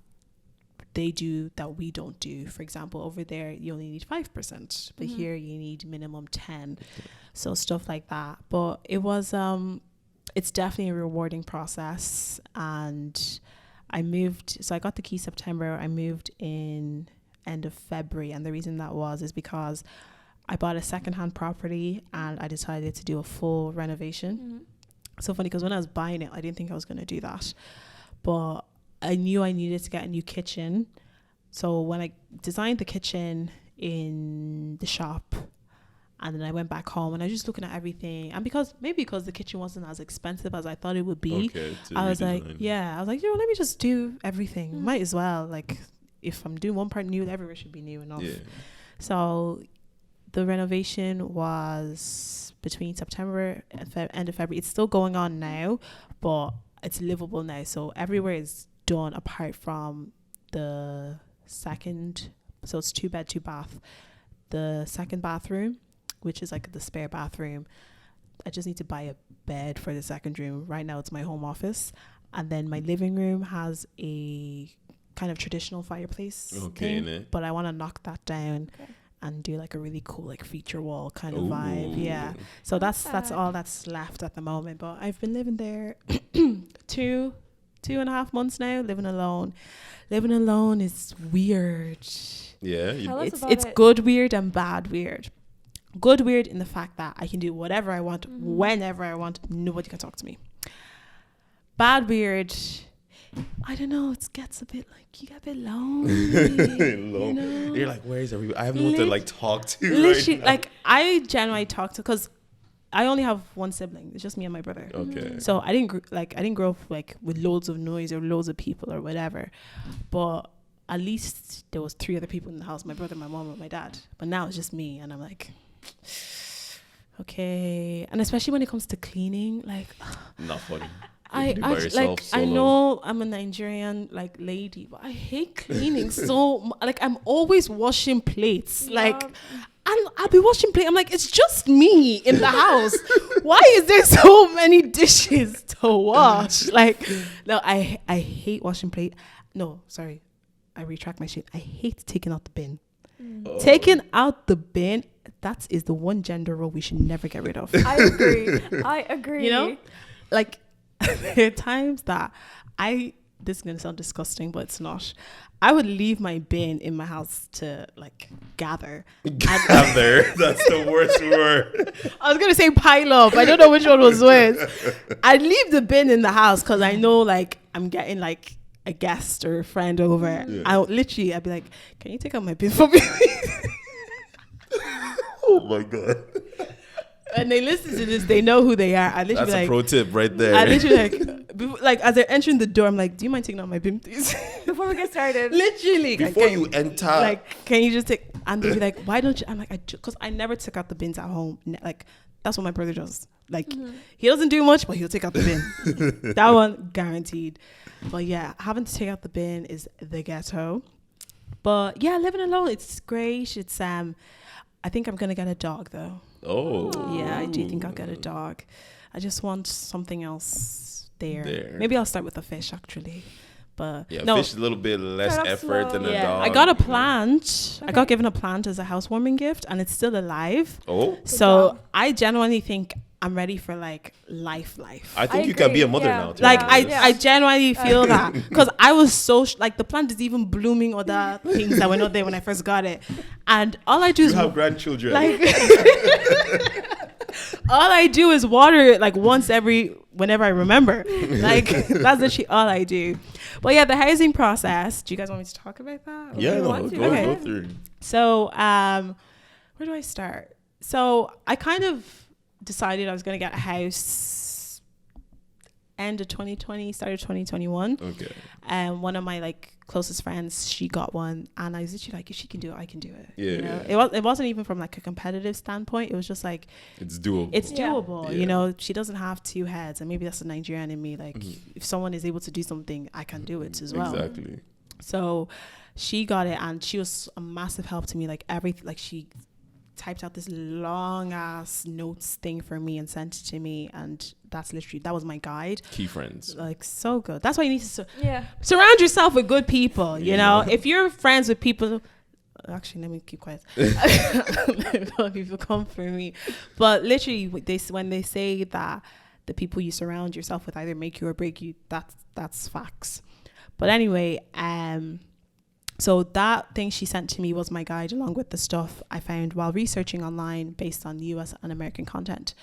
they do that we don't do. For example, over there you only need 5%, but here you need minimum 10. So stuff like that. But it was it's definitely a rewarding process. And I got the key September. I moved in end of February. And the reason that is because I bought a secondhand property and I decided to do a full renovation. So funny, because when I was buying it, I didn't think I was going to do that. But I knew I needed to get a new kitchen. So when I designed the kitchen in the shop, and then I went back home and I was just looking at everything. And because the kitchen wasn't as expensive as I thought it would be, I was like, let me just do everything. Might as well. Like, if I'm doing one part new, everywhere should be new enough. Yeah. So the renovation was between September and end of February. It's still going on now, but it's livable now. So everywhere is done apart from the second. So it's 2 bed, 2 bath. The second bathroom, which is like the spare bathroom, I just need to buy a bed for the second room. Right now it's my home office. And then my living room has a kind of traditional fireplace Okay, thing, but I want to knock that down and do like a really cool like feature wall kind of vibe. Yeah. So that's all that's left at the moment. But I've been living there 2.5 months now, living alone. Living alone is weird. Yeah. It's good weird and bad weird. Good weird in the fact that I can do whatever I want, whenever I want. Nobody can talk to me. Bad weird, I don't know, it gets a bit like, you get a bit lonely. You know? You're like, where's everybody? I have no one to like talk to. Literally, right now. like I genuinely talk to, because I only have one sibling. It's just me and my brother. Okay. So I didn't grow up like with loads of noise or loads of people or whatever. But at least there was 3 other people in the house: my brother, my mom, and my dad. But now it's just me, and I'm like, okay. And especially when it comes to cleaning, like, not funny. I know I'm a Nigerian like lady, but I hate cleaning so like I'm always washing plates, like, and I'll be washing plates. I'm like, it's just me in the house. Why is there so many dishes to wash? Like, no, I hate washing plate. No, sorry, I retract my shit. I hate taking out the bin. Taking out the bin, that is the one gender role we should never get rid of. I agree. You know, like. There are times that this is going to sound disgusting, but it's not. I would leave my bin in my house to like gather. Gather? That's the worst word. I was going to say pile up. I don't know which one was worse. I'd leave the bin in the house because I know like I'm getting like a guest or a friend over. Yeah. I'd be like, can you take out my bin for me? Oh my God. And they listen to this, they know who they are. I literally That's a pro tip right there. I literally like as they're entering the door, I'm like, do you mind taking out my bin, please? Before we get started. Literally. Before you enter. Like, can you just take, and they'll be like, why don't you? I'm like, because I never took out the bins at home. Like, that's what my brother does. Like, he doesn't do much, but he'll take out the bin. That one, guaranteed. But yeah, having to take out the bin is the ghetto. But yeah, living alone, it's great. It's, I think I'm going to get a dog though. Oh. Yeah, I do think I'll get a dog. I just want something else there. Maybe I'll start with a fish actually. But yeah, no, fish is a little bit less effort than a dog. I got a plant. Okay. I got given a plant as a housewarming gift and it's still alive. Oh. So I genuinely think I'm ready for like life. I think you can be a mother now too. Like I genuinely feel that because I was so like the plant is even blooming other things that were not there when I first got it, and all I do is have grandchildren. Like all I do is water it like whenever I remember. Like that's literally all I do. But yeah, the housing process. Do you guys want me to talk about that? Yeah, go through. So where do I start? So I kind of decided I was going to get a house end of 2020, start of 2021. Okay. And one of my like closest friends, she got one, and I was literally like, if she can do it, I can do it. Yeah. You know? It wasn't even from like a competitive standpoint. It was just like it's doable. It's doable. Yeah. You know, she doesn't have 2 heads, and maybe that's the Nigerian in me. Like if someone is able to do something, I can do it as well. Exactly. So she got it, and she was a massive help to me. Like everything, like she typed out this long ass notes thing for me and sent it to me, and that was my guide. Key friends, like so good. That's why you need to surround yourself with good people. You know, if you're friends with people, actually let me keep quiet. People come for me, but literally when they say that the people you surround yourself with either make you or break you, that's facts. But anyway, so that thing she sent to me was my guide, along with the stuff I found while researching online based on US and American content.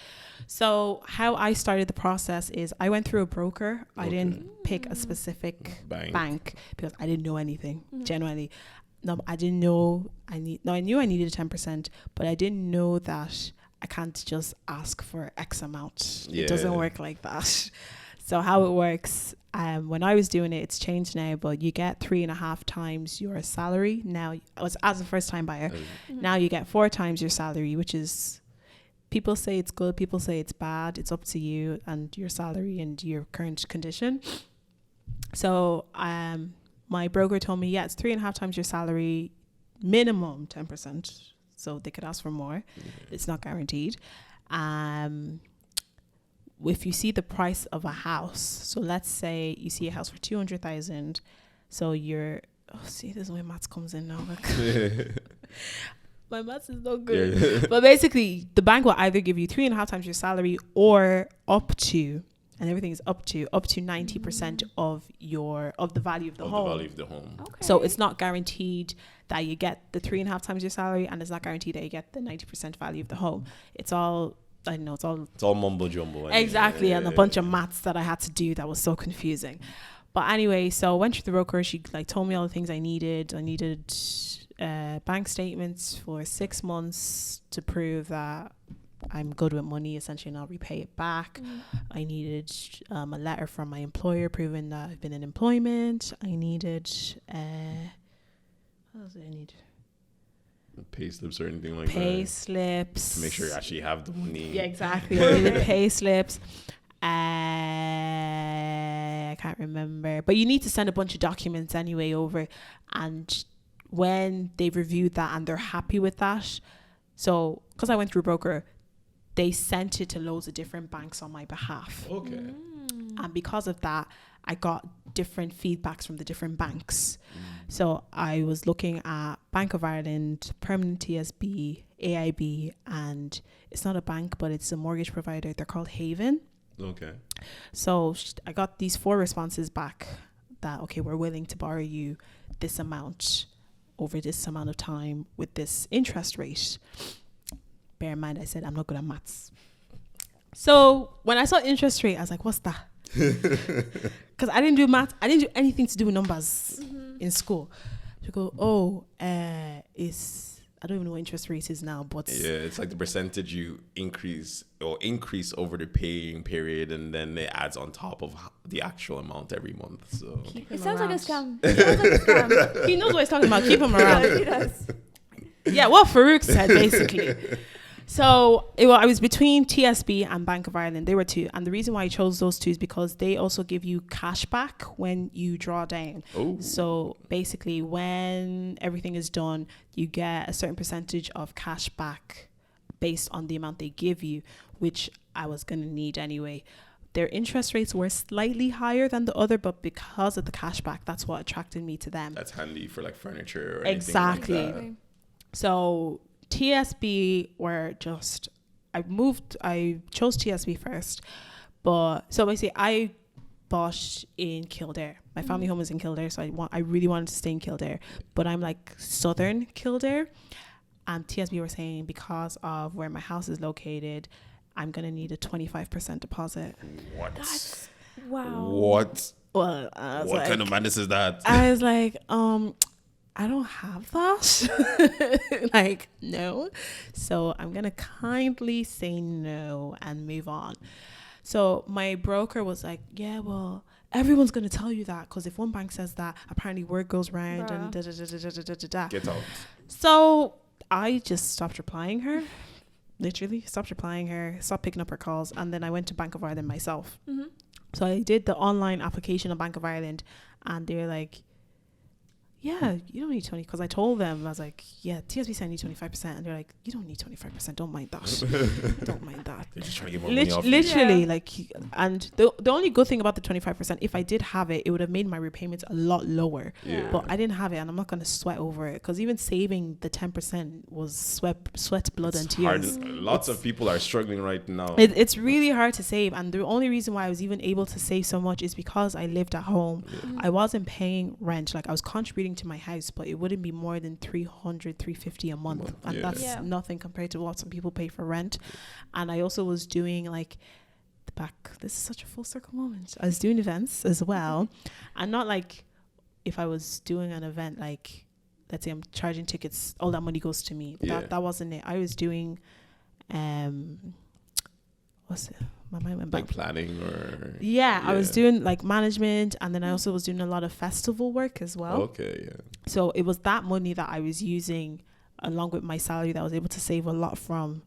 So how I started the process is I went through a broker. Okay. I didn't pick a specific bank because I didn't know anything, genuinely. No, I didn't know I knew I needed 10%, but I didn't know that I can't just ask for X amount. Yeah. It doesn't work like that. So how it works, when I was doing it, it's changed now, but you get 3.5 times your salary. Now, as a first time buyer, now you get 4 times your salary, which is, people say it's good, people say it's bad. It's up to you and your salary and your current condition. So my broker told me, it's 3.5 times your salary, minimum 10%. So they could ask for more. It's not guaranteed. If you see the price of a house, so let's say you see a house for 200,000, So you're, see, this is where maths comes in now. My maths is not good. Yeah. But basically, the bank will either give you 3.5 times your salary or up to, and everything is up to 90% of the value of the home. The value of the home. Okay. So it's not guaranteed that you get the 3.5 times your salary, and it's not guaranteed that you get the 90% value of the home. It's all, I know, it's all mumbo jumbo. exactly, and a bunch of maths that I had to do that was so confusing. But anyway, so I went to the broker. She like told me all the things I needed. I needed bank statements for 6 months to prove that I'm good with money, essentially, and I'll repay it back. I needed a letter from my employer proving that I've been in employment. I needed what else did I need? Pay slips or anything like Pay that. slips. To make sure you actually have the money. Yeah, exactly. I needed pay slips. I can't remember, but you need to send a bunch of documents anyway over, and when they've reviewed that and they're happy with that, so because I went through a broker, they sent it to loads of different banks on my behalf. Okay. And because of that, I got different feedbacks from the different banks. So I was looking at Bank of Ireland, Permanent TSB, AIB, and it's not a bank, but it's a mortgage provider. They're called Haven. Okay. So I got these 4 responses back that, okay, we're willing to borrow you this amount over this amount of time with this interest rate. Bear in mind, I said I'm not good at maths. So when I saw interest rate, I was like, what's that? Because I didn't do maths. I didn't do anything to do with numbers in school. You go, it's, I don't even know what interest rate is now, but yeah, it's like the percentage you increase over the paying period, and then it adds on top of the actual amount every month. So It sounds like a scam. It sounds like a scam. He knows what he's talking about. Keep him around. Yeah, he does. Yeah, what Farouk said, basically. So I was between TSB and Bank of Ireland. They were 2. And the reason why I chose those 2 is because they also give you cash back when you draw down. Oh. So basically, when everything is done, you get a certain percentage of cash back based on the amount they give you, which I was going to need anyway. Their interest rates were slightly higher than the other, but because of the cash back, that's what attracted me to them. That's handy for like furniture or Exactly. anything like that. So TSB were just, I chose TSB first, but so basically I bought in Kildare. My family home is in Kildare, so I really wanted to stay in Kildare, but I'm like southern Kildare, and TSB were saying because of where my house is located, I'm gonna need a 25% deposit. What? Wow. What? Well, What kind of madness is that? I was like, I don't have that. Like, no. So I'm going to kindly say no and move on. So my broker was like, yeah, well, everyone's going to tell you that, because if one bank says that, apparently word goes round and da da da da da da da da. Get out. So I just stopped replying her. Literally stopped replying her, stopped picking up her calls, and then I went to Bank of Ireland myself. So I did the online application on Bank of Ireland, and they were like, yeah, you don't need 20, because I told them, I was like, yeah, TSB said I need 25%, and they're like, you don't need 25%, don't mind that. Don't mind that. They're just trying to get more money off you. Literally, Yeah. like, and the only good thing about the 25%, if I did have it, it would have made my repayments a lot lower. Yeah. But I didn't have it, and I'm not going to sweat over it, because even saving the 10% was sweat, blood, and tears. Lots of people are struggling right now. It's really hard to save, and the only reason why I was even able to save so much is because I lived at home. I wasn't paying rent. Like, I was contributing to my house, but it wouldn't be more than $350 a month, and that's nothing compared to what some people pay for rent. And I also was doing like this is such a full circle moment, I was doing events as well, and not like if I was doing an event, like let's say I'm charging tickets, all that money goes to me. That wasn't it. I was doing what's it? My mind went back. Like planning or... Yeah, I was doing like management, and then I also was doing a lot of festival work as well. Okay, yeah. So it was that money that I was using along with my salary that I was able to save a lot from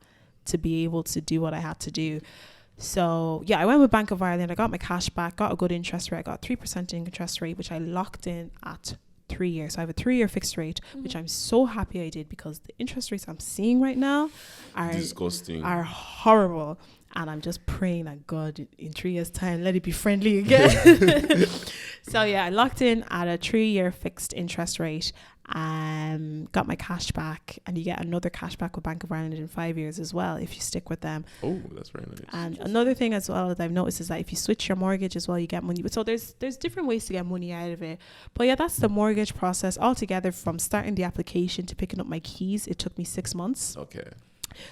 to be able to do what I had to do. So yeah, I went with Bank of Ireland. I got my cash back, got a good interest rate. I got 3% interest rate, which I locked in at 3 years. So I have a 3-year fixed rate, which I'm so happy I did, because the interest rates I'm seeing right now are disgusting, are horrible. And I'm just praying that God, in 3 years' time, let it be friendly again. So yeah, I locked in at a 3-year fixed interest rate. Got my cash back, and you get another cash back with Bank of Ireland in 5 years as well if you stick with them. Oh, that's very nice. And another thing as well that I've noticed is that if you switch your mortgage as well, you get money. So there's different ways to get money out of it. But yeah, that's the mortgage process altogether. From starting the application to picking up my keys, it took me 6 months. Okay.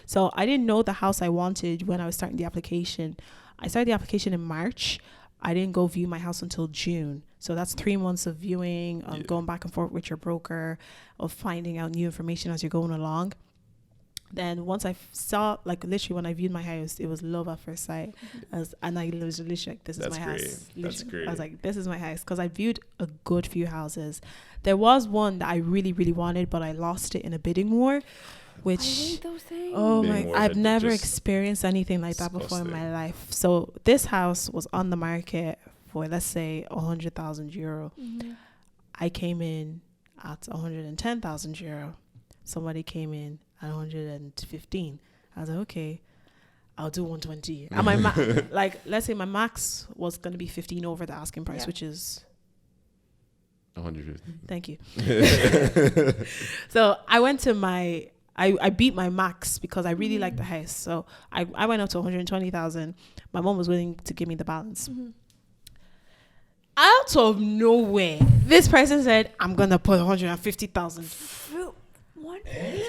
So I didn't know the house I wanted when I was starting the application. I started the application in March. I didn't go view my house until June. So that's 3 months of viewing, going back and forth with your broker, of finding out new information as you're going along. Then once I saw, like literally when I viewed my house, it was love at first sight. And I was literally like, this is my house. That's great. I was like, this is my house. Because I viewed a good few houses. There was one that I really, really wanted, but I lost it in a bidding war. Which, I hate those things. oh my, I've never experienced anything like that before in my life. So this house was on the market for, let's say, 100,000 euro. Mm-hmm. I came in at 110,000 euro. Somebody came in at 115. I was like, okay, I'll do 120. And my like, let's say my max was going to be 15 over the asking price, which is 150. Thank you. So I went to I beat my max because I really liked the house. So I went up to 120,000. My mom was willing to give me the balance. Mm-hmm. Out of nowhere, this person said, I'm going to put 150,000. What?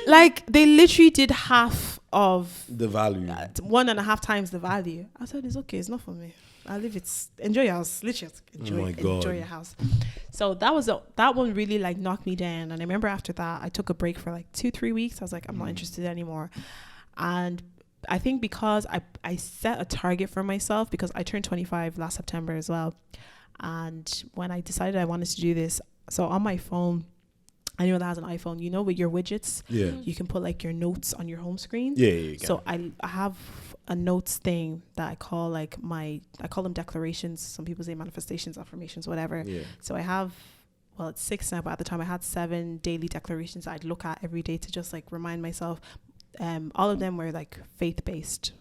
Like, they literally did half of the value. 1.5 times the value. I said, it's okay. It's not for me. I'll leave it. Enjoy your house. Literally, enjoy your house. So that one really like knocked me down. And I remember after that, I took a break for like 2-3 weeks. I was like, I'm not interested anymore. And I think because I set a target for myself, because I turned 25 last September as well. And when I decided I wanted to do this, so on my phone, anyone that has an iPhone, you know, with your widgets, you can put like your notes on your home screen. Yeah. So I have a notes thing that I call like I call them declarations. Some people say manifestations, affirmations, whatever. Yeah. So I have, well, it's 6 now, but at the time I had 7 daily declarations I'd look at every day to just like remind myself. All of them were like faith-based.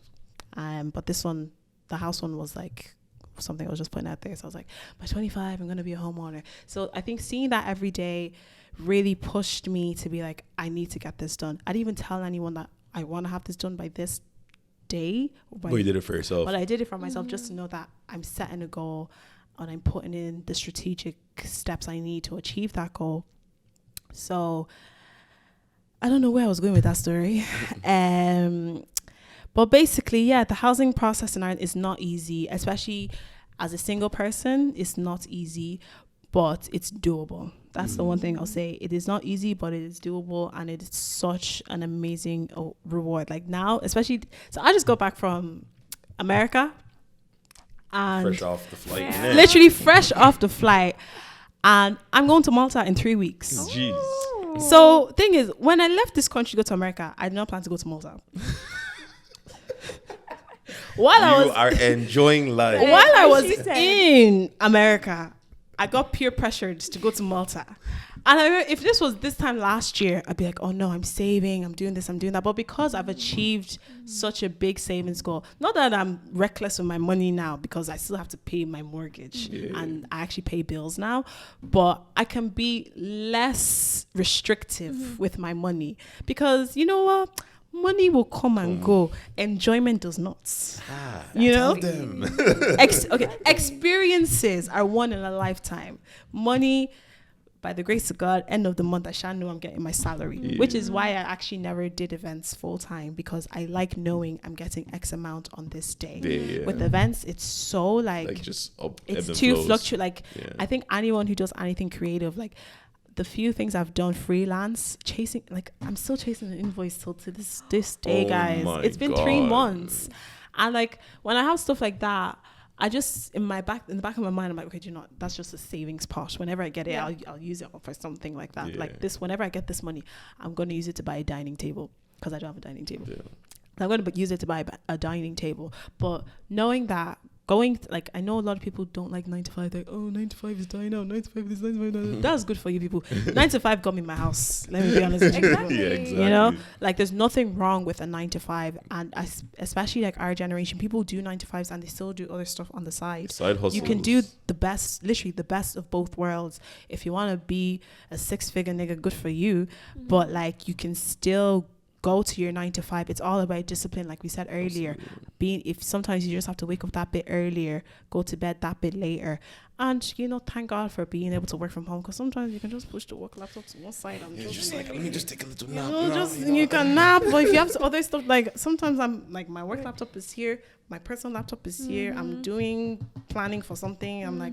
But this one, the house one, was like something I was just putting out there. So I was like, by 25, I'm going to be a homeowner. So I think seeing that every day really pushed me to be like, I need to get this done. I didn't even tell anyone that I want to have this done by this day. But you did it for yourself. But I did it for myself, just to know that I'm setting a goal and I'm putting in the strategic steps I need to achieve that goal. So I don't know where I was going with that story. But basically, yeah, the housing process in Ireland is not easy, especially as a single person. It's not easy, but it's doable. That's the one thing I'll say. It is not easy, but it is doable, and it is such an amazing reward. Like now, especially, so I just got back from America, and fresh off the flight, literally fresh off the flight, and I'm going to Malta in 3 weeks. Jeez. So thing is, when I left this country to go to America, I did not plan to go to Malta. You are enjoying life. While I was in America, I got peer pressured to go to Malta. And I remember, if this was this time last year, I'd be like, oh no, I'm saving, I'm doing this, I'm doing that. But because I've achieved such a big savings goal, not that I'm reckless with my money now, because I still have to pay my mortgage and I actually pay bills now, but I can be less restrictive with my money, because you know what? Money will come and go. Enjoyment does not. You know? Tell them. Experiences are one in a lifetime. Money, by the grace of God, end of the month, I shall know I'm getting my salary, which is why I actually never did events full time, because I like knowing I'm getting X amount on this day. With events, it's so like just up, it's too fluctuate. Like I think anyone who does anything creative, like the few things I've done freelance, chasing, like I'm still chasing an invoice till to this day, guys. It's been 3 months, and like when I have stuff like that, I just in the back of my mind, I'm like, okay, do you know what? That's just a savings pot. Whenever I get it, I'll use it for something like that. Like this, whenever I get this money, I'm going to use it to buy a dining table, because I don't have a dining table. I'm going to use it to buy a dining table. But knowing that like, I know a lot of people don't like 9 to 5. Like, oh, 9 to 5 is dying out. 9 to 5 is 9 to 5. That's good for you people. 9 to 5 got me my house. Let me be honest with you. Exactly. Yeah, exactly. You know, like, there's nothing wrong with a 9 to 5, and especially like our generation, people do 9 to 5s and they still do other stuff on the side. Side hustles. You can do the best, literally the best of both worlds. If you want to be a 6-figure nigga, good for you. But like, you can still go to your 9 to 5. It's all about discipline, like we said earlier. If sometimes you just have to wake up that bit earlier, go to bed that bit later, and you know, thank God for being able to work from home, because sometimes you can just push the work laptop to one side and just like, let me just take a little you nap. know, you can nap. But if you have other stuff, like sometimes I'm like, my work laptop is here, my personal laptop is here, I'm doing planning for something, I'm like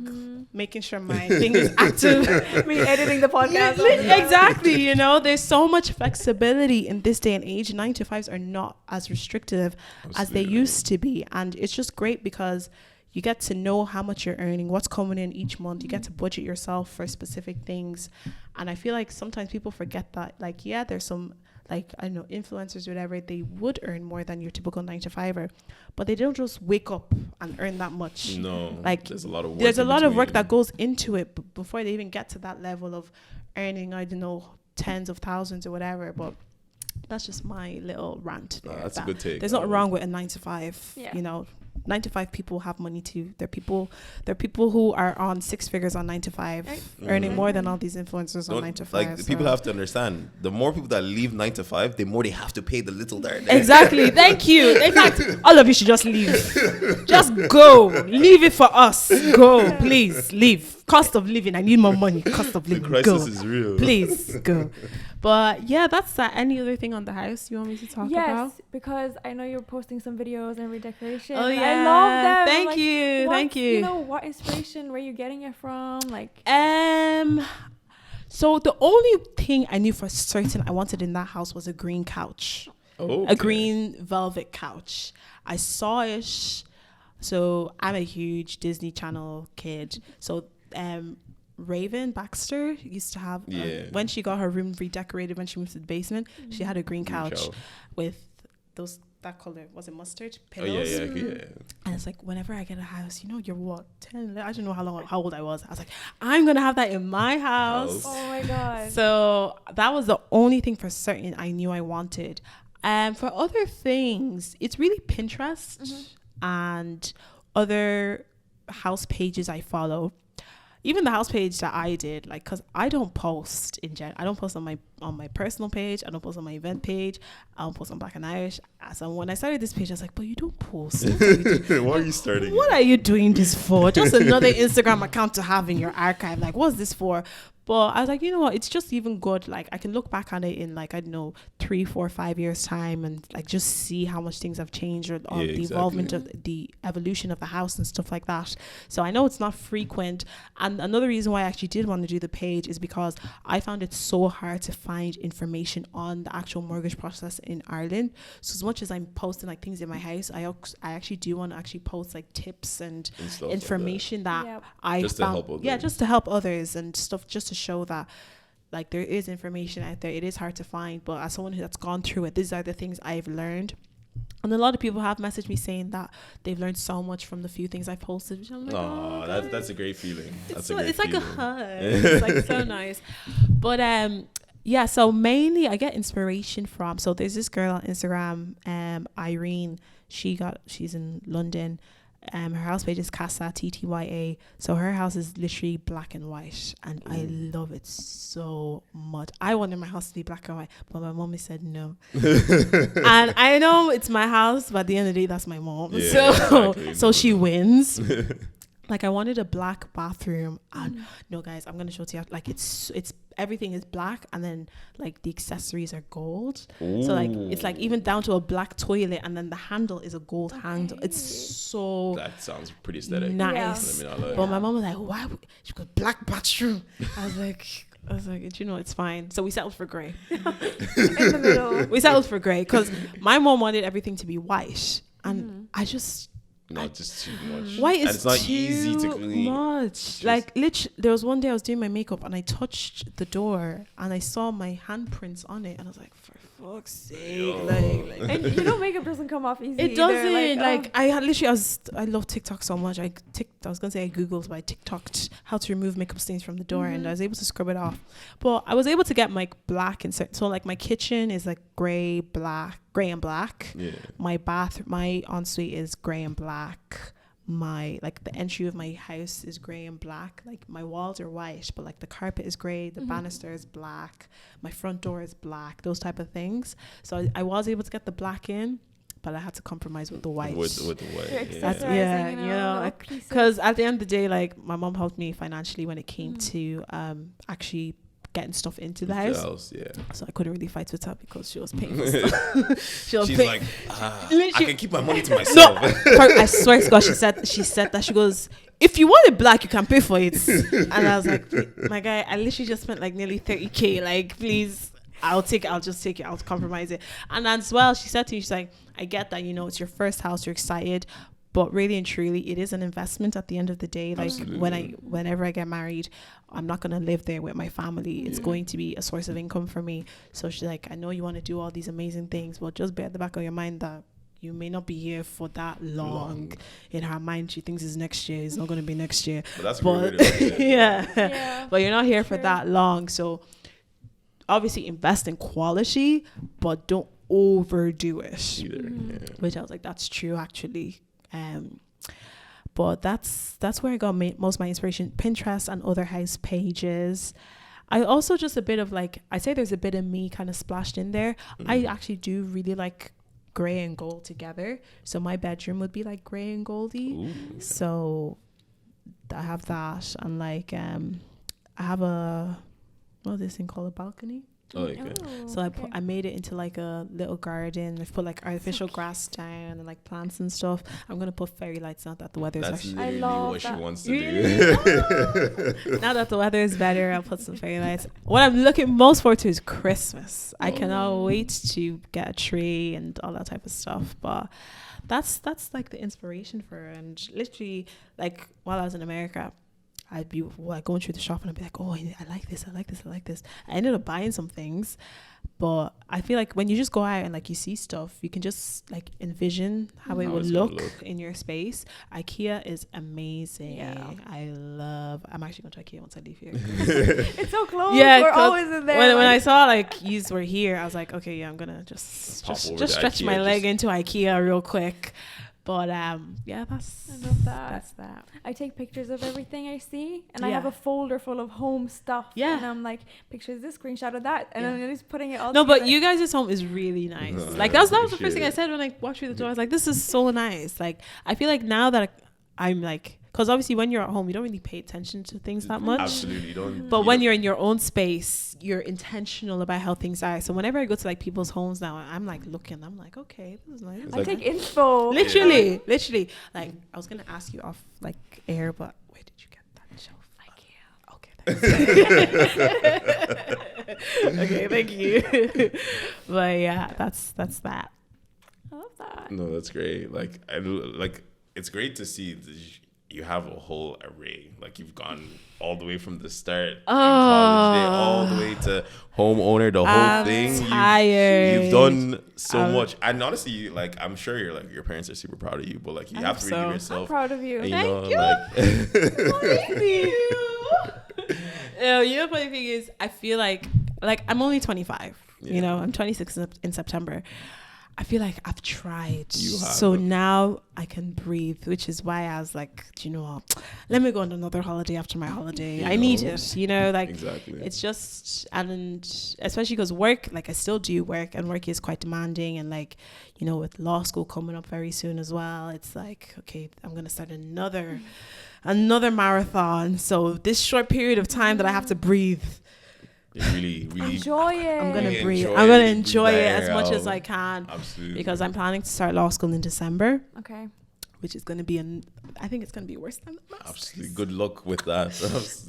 making sure my thing is active. Me editing the podcast. Exactly, you know, there's so much flexibility in this day and age. 9 to 5s are not as restrictive as they used to be, and it's just great because you get to know how much you're earning, what's coming in each month. You get to budget yourself for specific things. And I feel like sometimes people forget that, like, yeah, there's some, like, I don't know, influencers or whatever, they would earn more than your typical 9 to 5er, but they don't just wake up and earn that much. No, like, there's a lot of work. There's a lot of work that goes into it before they even get to that level of earning, I don't know, tens of thousands or whatever. But that's just my little rant there. That's a good take. There's nothing wrong with a 9 to 5. Yeah. You know, 9 to 5 people have money too. There are people who are on 6 figures on 9 to 5, earning more than all these influencers on 9 to 5. Like, people have to understand, the more people that leave 9 to 5, the more they have to pay the little there. Exactly. Thank you. In fact, all of you should just leave. Just go. Leave it for us. Go. Please leave. Cost of living. I need more money. Cost of living. The crisis is real. Please go. But yeah, that's that. Any other thing on the house you want me to talk about? Yes, because I know you're posting some videos and redecoration. Oh yeah, I love them. Thank you. Thank you. You know, what inspiration were you getting it from? Like, so the only thing I knew for certain I wanted in that house was a green couch. Okay. A green velvet couch. I saw it. So I'm a huge Disney Channel kid. So Raven Baxter used to have, when she got her room redecorated, when she moved to the basement, she had a green couch with that color, was it mustard pillows? Oh, yeah. And it's like, whenever I get a house, you know, you're what, 10, I don't know how old I was. I was like, I'm gonna have that in my house. Oh my god. So that was the only thing for certain I knew I wanted. For other things, it's really Pinterest and other house pages I follow. Even the house page that I did, like, because I don't post in general. I don't post on my personal page. I don't post on my event page. I don't post on Black and Irish. So when I started this page, I was like, but you don't post. Why are you starting? What are you doing this for? Just another Instagram account to have in your archive. Like, what's this for? But I was like, you know what? It's just even good. Like, I can look back on it in, like, I don't know, 3, 4, 5 years time, and like just see how much things have changed, or the involvement of the evolution of the house and stuff like that. So I know it's not frequent. And another reason why I actually did want to do the page is because I found it so hard to find information on the actual mortgage process in Ireland. So as much as I'm posting like things in my house, I actually do want to actually post like tips and information that I just found. To help others. Yeah, just to help others and stuff, just to show that, like, there is information out there. It is hard to find, but as someone that's gone through it, these are the things I've learned. And a lot of people have messaged me saying that they've learned so much from the few things I've posted, which I'm like, that's a great feeling. It's like a hug. It's like so nice. But yeah, so mainly I get inspiration from, so there's this girl on Instagram, Irene. She's in London. Her house page is Casa TTYA. So her house is literally black and white, and I love it so much. I wanted my house to be black and white, but my mommy said no. And I know it's my house, but at the end of the day, that's my mom. So she wins. Like, I wanted a black bathroom, and no, guys, I'm gonna show it to you. Like, it's everything is black, and then like the accessories are gold. Ooh. So like it's like even down to a black toilet, and then the handle is a gold handle. It's so, that sounds pretty aesthetic. Nice. Yeah. But my mom was like, "Why would she got black bathroom?" I was like, you know, it's fine. So we settled for grey. In the middle. We settled for grey because my mom wanted everything to be white, and I just No, just too much. Why and is it's not too easy to clean. much? Like literally, there was one day I was doing my makeup and I touched the door and I saw my handprints on it and I was like, for fuck's sake, like and you know, makeup doesn't come off easy. it either. doesn't. Like I had literally, I love TikTok so much. I was gonna say I googled, but I TikToked how to remove makeup stains from the door, and I was able to scrub it off. But I was able to get my black and so like my kitchen is like gray and black. Yeah. My ensuite is gray and black. My like the entry of my house is gray and black. Like my walls are white, but like the carpet is gray, the banister is black, my front door is black, those type of things. So I was able to get the black in, but I had to compromise with the white. With the white. That's, yeah, you know, because at the end of the day, like my mom helped me financially when it came to actually getting stuff into the house. Yeah. So I couldn't really fight with her because she was paying for stuff. She's like, I can keep my money to myself. I swear to God, she said that. She goes, if you want it black, you can pay for it. And I was like, my guy, I literally just spent like nearly 30K. Like, please, I'll just take it. I'll compromise it. And as well, she said to me, she's like, I get that, you know, it's your first house, you're excited. But really and truly, it is an investment at the end of the day. Like whenever I get married, I'm not going to live there with my family. It's going to be a source of income for me. So she's like, I know you want to do all these amazing things, but just bear at the back of your mind that you may not be here for that long. In her mind, she thinks it's next year. It's not going to be next year. But that's good. Yeah. But you're not here for that long. So obviously invest in quality, but don't overdo it. Either. Yeah. Which I was like, that's true actually. But that's where I got most of my inspiration. Pinterest and other house pages. I also just a bit of like, I say there's a bit of me kind of splashed in there. I actually do really like gray and gold together. So my bedroom would be like gray and goldy. Ooh. So I have that, and like I have what's this thing called, a balcony? Oh, okay. So I made it into like a little garden. I've put like artificial grass down and like plants and stuff. I'm gonna put fairy lights now that the weather's That's actually. literally what she wants to do. Now that the weather is better, I'll put some fairy lights. What I'm looking most forward to is Christmas. I cannot wait to get a tree and all that type of stuff. But that's like the inspiration for her. And literally, like while I was in America, I'd be like going through the shop and I'd be like, oh, I like this. I ended up buying some things, but I feel like when you just go out and like you see stuff, you can just like envision how it would look in your space. IKEA is amazing. Yeah. I'm actually going to IKEA once I leave here. It's so close. Yeah, we're always in there. When I saw like yous were here, I was like, okay, yeah, I'm gonna just stretch my leg into IKEA real quick. But yeah, I love that. That's that. I take pictures of everything I see, and I have a folder full of home stuff. Yeah, and I'm like, pictures this, screenshot of that, and I'm just putting it all. No, together. but you guys' home is really nice. Like that was the first thing I said when I walked through the door. I was like, this is so nice. Like I feel like now that I'm like, because obviously when you're at home, you don't really pay attention to things that much. Absolutely don't. But when you're in your own space, you're intentional about how things are. So whenever I go to like people's homes now, I'm like looking, I'm like, okay, this is nice. I take info. Literally. Like I was gonna ask you off like air, but where did you get that shelf? IKEA. Okay, okay, thank you. But yeah, that's that. I love that. No, that's great. Like it's great to see you have a whole array. Like you've gone all the way from the start in college day, all the way to homeowner, the whole thing. You've done so much. And honestly, like I'm sure your parents are super proud of you, but like you have to really give yourself. I'm proud of you. And, Thank you. Thank you. You know, funny thing is, I feel like I'm only 25. Yeah. You know, I'm 26 in September. I feel like I've tried. So now I can breathe, which is why I was like, do you know what? Let me go on another holiday after my holiday. I need it, you know, like exactly. It's just, and especially because work, like I still do work, and work is quite demanding. And like, you know, with law school coming up very soon as well, it's like, okay, I'm going to start another marathon. So this short period of time that I have to breathe, really enjoy it. I'm gonna really breathe. enjoy I'm gonna it. enjoy it as much as I can. Absolutely. Because I'm planning to start law school in December. Okay. which is going to be I think it's going to be worse than the Masters. Absolutely. Good luck with that.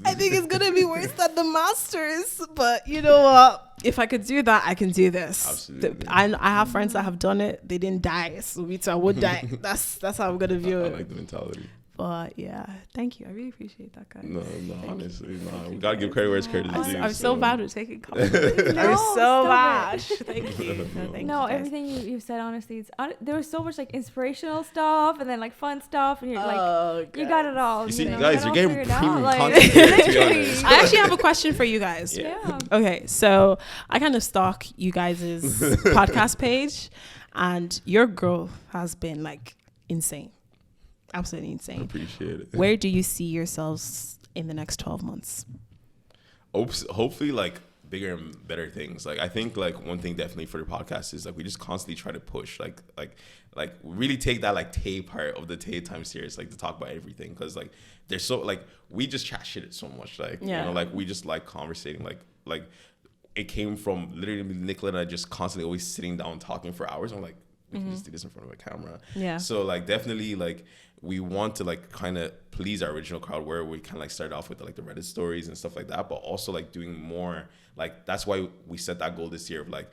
I think it's going to be worse than the Masters. But you know what? If I could do that, I can do this. Absolutely. I have friends that have done it. They didn't die. So me too, I would die. That's how I'm going to view it. I like the mentality. But yeah, thank you. I really appreciate that, guys. No, honestly, no. We gotta give credit where it's credit is due. I'm so bad with taking compliments. No, I'm so stop bad. it. Thank you. No, thank No, you, guys. everything you've said, honestly, there was so much like inspirational stuff and then like fun stuff, and you're like, you got it all. You see, know? guys, You you're got it all getting figured out, premium like- content here, to be honest. I actually have a question for you guys. Yeah. Okay, so I kind of stalk you guys' podcast page, and your growth has been like insane. Absolutely insane. Appreciate it. Where do you see yourselves in the next 12 months? Hopefully like bigger and better things. Like I think like one thing definitely for the podcast is like we just constantly try to push like really take that like TAE part of the TAE Time series, like to talk about everything, because like they're so like we just chat shit so much, like you know, like we just like conversating, like it came from literally Nicola and I just constantly always sitting down talking for hours. I'm like, we can just do this in front of a camera. Yeah. So like definitely like we want to like kind of please our original crowd, where we kind of like started off with like the Reddit stories and stuff like that, but also like doing more, like that's why we set that goal this year of like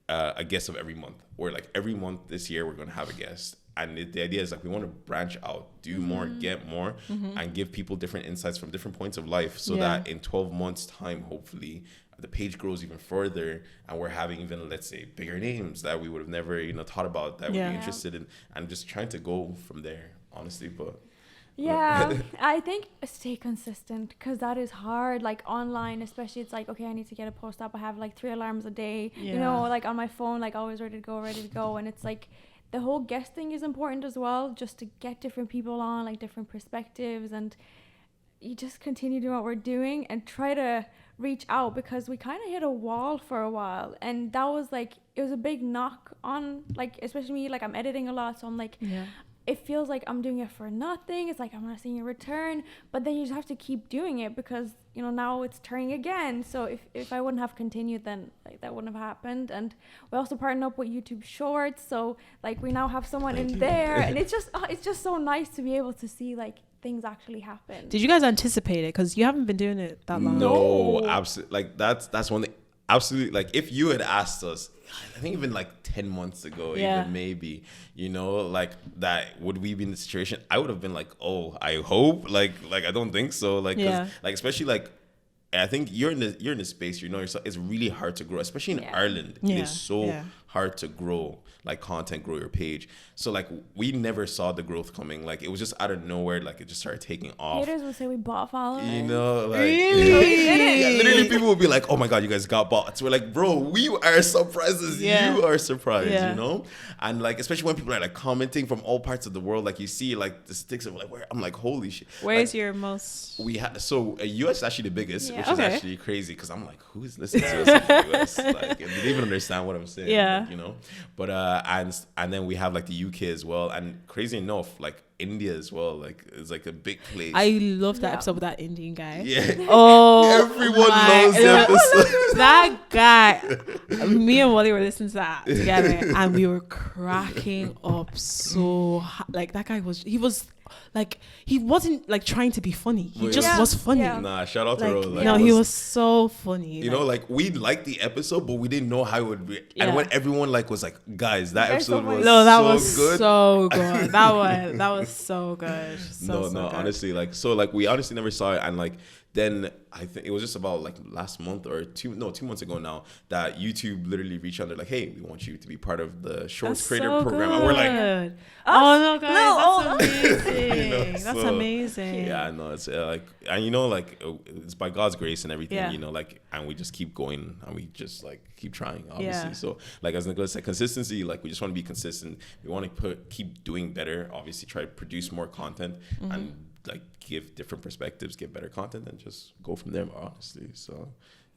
a guest of every month, or like every month this year we're going to have a guest. And the idea is like we want to branch out, do more, get more, and give people different insights from different points of life, so that in 12 months time, hopefully the page grows even further, and we're having even, let's say, bigger names that we would have never thought about that we'd be interested in, and just trying to go from there, honestly. But yeah, I think stay consistent, because that is hard. Like online especially, it's like, okay, I need to get a post up, I have like 3 alarms a day, you know, like on my phone, like always ready to go. And it's like the whole guest thing is important as well, just to get different people on, like different perspectives, and you just continue doing what we're doing and try to reach out, because we kind of hit a wall for a while, and that was like, it was a big knock on, like, especially me, like I'm editing a lot, so I'm like, it feels like I'm doing it for nothing. It's like I'm not seeing a return, but then you just have to keep doing it, because now it's turning again. So if I wouldn't have continued, then like that wouldn't have happened. And we also partnered up with YouTube Shorts, so like we now have someone in there, and it's just so nice to be able to see like things actually happen. Did you guys anticipate it? Because you haven't been doing it that long. no, absolutely. Like that's one thing. Absolutely. Like if you had asked us, I think even like 10 months ago, even maybe, like that, would we be in the situation? I would have been like, oh, I hope, like I don't think so. Like, 'cause, like, especially like, I think you're in the space, yourself, it's really hard to grow, especially in Ireland. It is so hard to grow, like content, grow your page. So like we never saw the growth coming. Like it was just out of nowhere, like it just started taking off. Haters would say we bought followers. Like Really? literally people would be like, oh my god, you guys got bots. We're like, bro, we are surprised as you are surprised, and like especially when people are like commenting from all parts of the world, like you see like the sticks of like where I'm like, holy shit. Where's like, your most? We had US is actually the biggest, which is Okay. actually crazy, because I'm like, who is listening to us in the US? Like they don't even understand what I'm saying. Like, but and then we have like the UK as well, and crazy enough, like India as well, like it's like a big place. I love that episode with that Indian guy. Yeah. Oh, Everyone loves the episode. That guy. Me and Wally were listening to that together, and we were cracking up so like that guy was. He wasn't like trying to be funny. He just was funny. Yeah. Nah, shout out to Like, Ro. Like, no, he was so funny. like we liked the episode, but we didn't know how it would be. And when everyone like was like, guys, that Guys, so episode was no, that so was good. so good. That was so good. So no, good. honestly, like we honestly never saw it, and like then I think it was just about like last month or 2 months ago now that YouTube literally reached out. They're like, hey, we want you to be part of the Shorts That's Creator so Program, good. and we're like, oh no, guys, that's amazing. That's so, amazing. Yeah, no, it's like, and it's by God's grace and everything, and we just keep going, and we just like keep trying, obviously. Yeah. So like as Nicola said, consistency, like we just want to be consistent. We want to keep doing better, obviously try to produce more content and like give different perspectives, get better content, and just go from there, honestly. So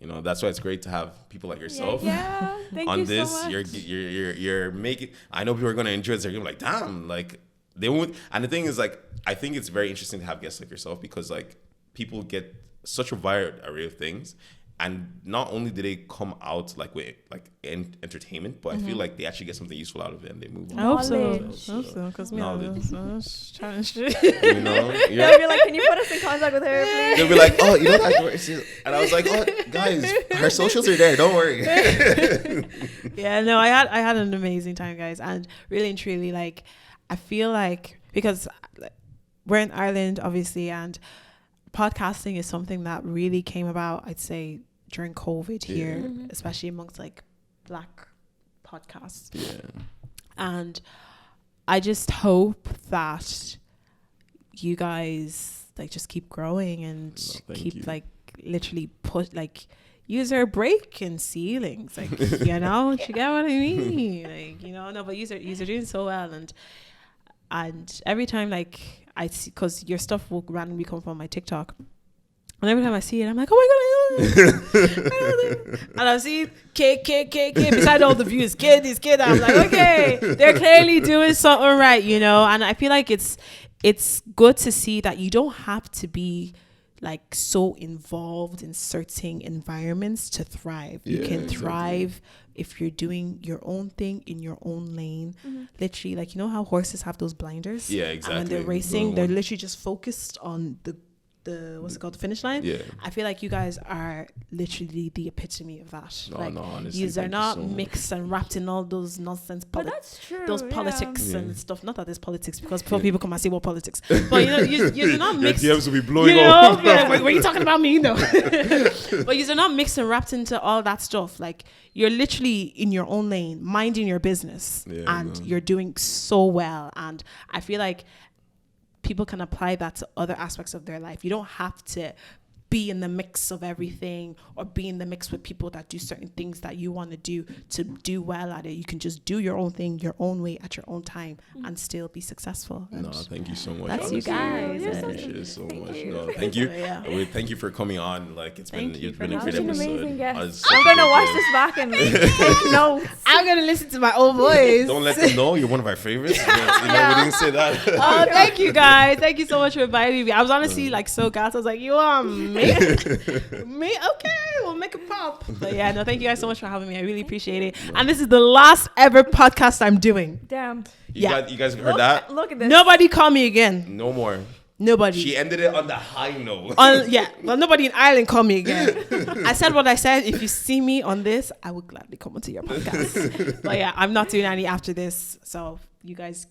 that's why it's great to have people like yourself Thank on you this. so much. You're making, I know people are going to enjoy it. So they're gonna be like, damn, like they won't. And the thing is, like, I think it's very interesting to have guests like yourself, because like people get such a wide array of things, And not only do they come out like with like entertainment, but I feel like they actually get something useful out of it and they move on. I hope so. Knowledge. I hope so. Because me, Knowledge. trying shit. You know? They'll Yeah. be like, can you put us in contact with her, please? They'll be like, oh, you know that girl? And I was like, oh, guys, her socials are there. Don't worry. Yeah, no, I had an amazing time, guys, and really and truly, like, I feel like because we're in Ireland, obviously, and podcasting is something that really came about, I'd say, during COVID here, especially amongst like Black podcasts. Yeah. And I just hope that you guys like just keep growing and keep like literally put like use our break in ceilings, like, you know, you get what I mean? Like, you know, no, but you're doing so well, and every time like I see, because your stuff will randomly come from my TikTok, and every time I see it, I'm like, oh my god, and I see K beside all the views, kid, I'm like, okay, they're clearly doing something right, you know. And I feel like it's good to see that you don't have to be like so involved in certain environments to thrive. You can thrive if you're doing your own thing in your own lane. Literally, like, you know how horses have those blinders? Yeah, exactly. And when they're racing, they're literally just focused on the what's it called, the finish line. Yeah. I feel like you guys are literally the epitome of that. No, like, no, honestly, you are thank you not so much. mixed and wrapped in all those nonsense But that's true. those yeah. politics Yeah. and stuff. Not that there's politics, because before people come and say what politics, but you know, you're not mixed. Your DMs will be blowing You up. know, like, were you talking about me? No. But you're not mixed and wrapped into all that stuff. Like, you're literally in your own lane, minding your business, and you're doing so well. And I feel like people can apply that to other aspects of their life. You don't have to be in the mix of everything or be in the mix with people that do certain things that you want to do well at it. You can just do your own thing, your own way, at your own time, and still be successful. No, thank you so much. That's you honestly. guys. I appreciate it so much. you. No, thank you. Yeah. Thank you for coming on. Like, it's been a great That was an episode. amazing guest. Such I'm a gonna great watch guest. this back and take notes. I'm gonna listen to my own voice. Don't let them know you're one of our favorites. You know, we didn't say that. Oh, thank you guys. Thank you so much for inviting me. I was honestly like so gassed. I was like, you are me? Me? Okay, we'll make it pop. But yeah, no, thank you guys so much for having me. I really appreciate it. And this is the last ever podcast I'm doing. Damn. You guys heard that? Look at this. Nobody call me again. No more. Nobody. She ended it on the high note. Well, nobody in Ireland call me again. I said what I said. If you see me on this, I would gladly come onto your podcast. But yeah, I'm not doing any after this. So you guys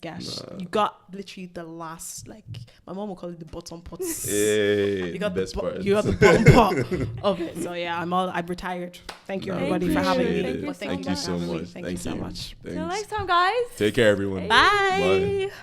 you got literally the last, like, my mom will call it the bottom pots. Hey, You got the best part. You got the bottom pot of it. So yeah, I'm retired. Thank you everybody for having me. Thank you Well, so thank you much. so much. Thank you so much. Till next time, guys. Take care, everyone. Bye. Bye.